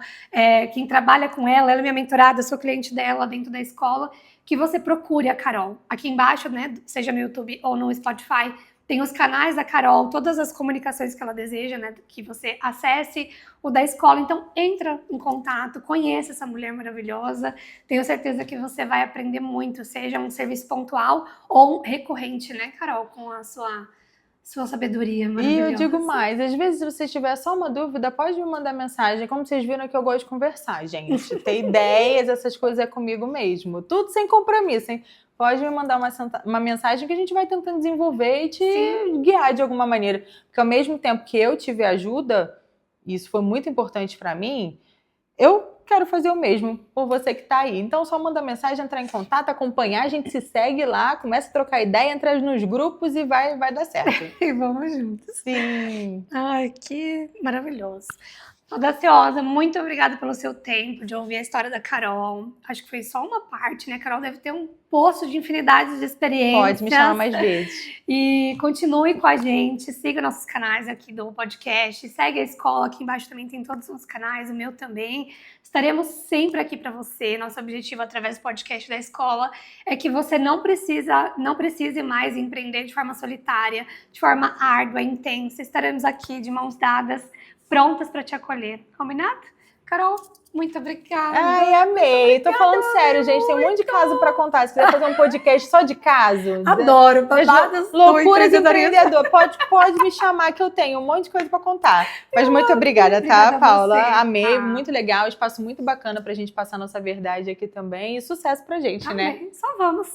quem trabalha com ela é minha mentorada, sou cliente dela dentro da escola, que você procure a Carol. Aqui embaixo, né, seja no YouTube ou no Spotify, tem os canais da Carol, todas as comunicações que ela deseja, né, que você acesse o da escola. Então, entra em contato, conheça essa mulher maravilhosa. Tenho certeza que você vai aprender muito, seja um serviço pontual ou recorrente, né, Carol, com a sua sabedoria maravilhosa. E eu digo mais, às vezes se você tiver só uma dúvida, pode me mandar mensagem. Como vocês viram que eu gosto de conversar, gente. Ter ideias, essas coisas é comigo mesmo. Tudo sem compromisso, hein? Pode me mandar uma mensagem que a gente vai tentando desenvolver e te guiar de alguma maneira. Porque ao mesmo tempo que eu tive ajuda, e isso foi muito importante para mim, eu quero fazer o mesmo por você que tá aí. Então só manda mensagem, entrar em contato, acompanhar, a gente se segue lá, começa a trocar ideia, entra nos grupos e vai dar certo. E vamos juntos. Sim. Ai, que maravilhoso. Audaciosa, muito obrigada pelo seu tempo de ouvir a história da Carol. Acho que foi só uma parte, né? A Carol deve ter um poço de infinidades de experiências. Pode me chamar mais vezes. E continue com a gente, siga nossos canais aqui do podcast, segue a escola, aqui embaixo também tem todos os canais, o meu também. Estaremos sempre aqui para você. Nosso objetivo através do podcast da escola é que você não precise mais empreender de forma solitária, de forma árdua, intensa. Estaremos aqui de mãos dadas, prontas para te acolher. Combinado? Carol, muito obrigada. Ai, amei. Tô falando sério, gente. Tem um monte de caso pra contar. Se quiser fazer um podcast só de casos. Adoro. Babadas loucuras empreendedor. Pode me chamar que eu tenho um monte de coisa pra contar. Mas muito obrigada, tá, Paula? Amei. Muito legal. Espaço muito bacana pra gente passar nossa verdade aqui também. E sucesso pra gente, né? Só vamos.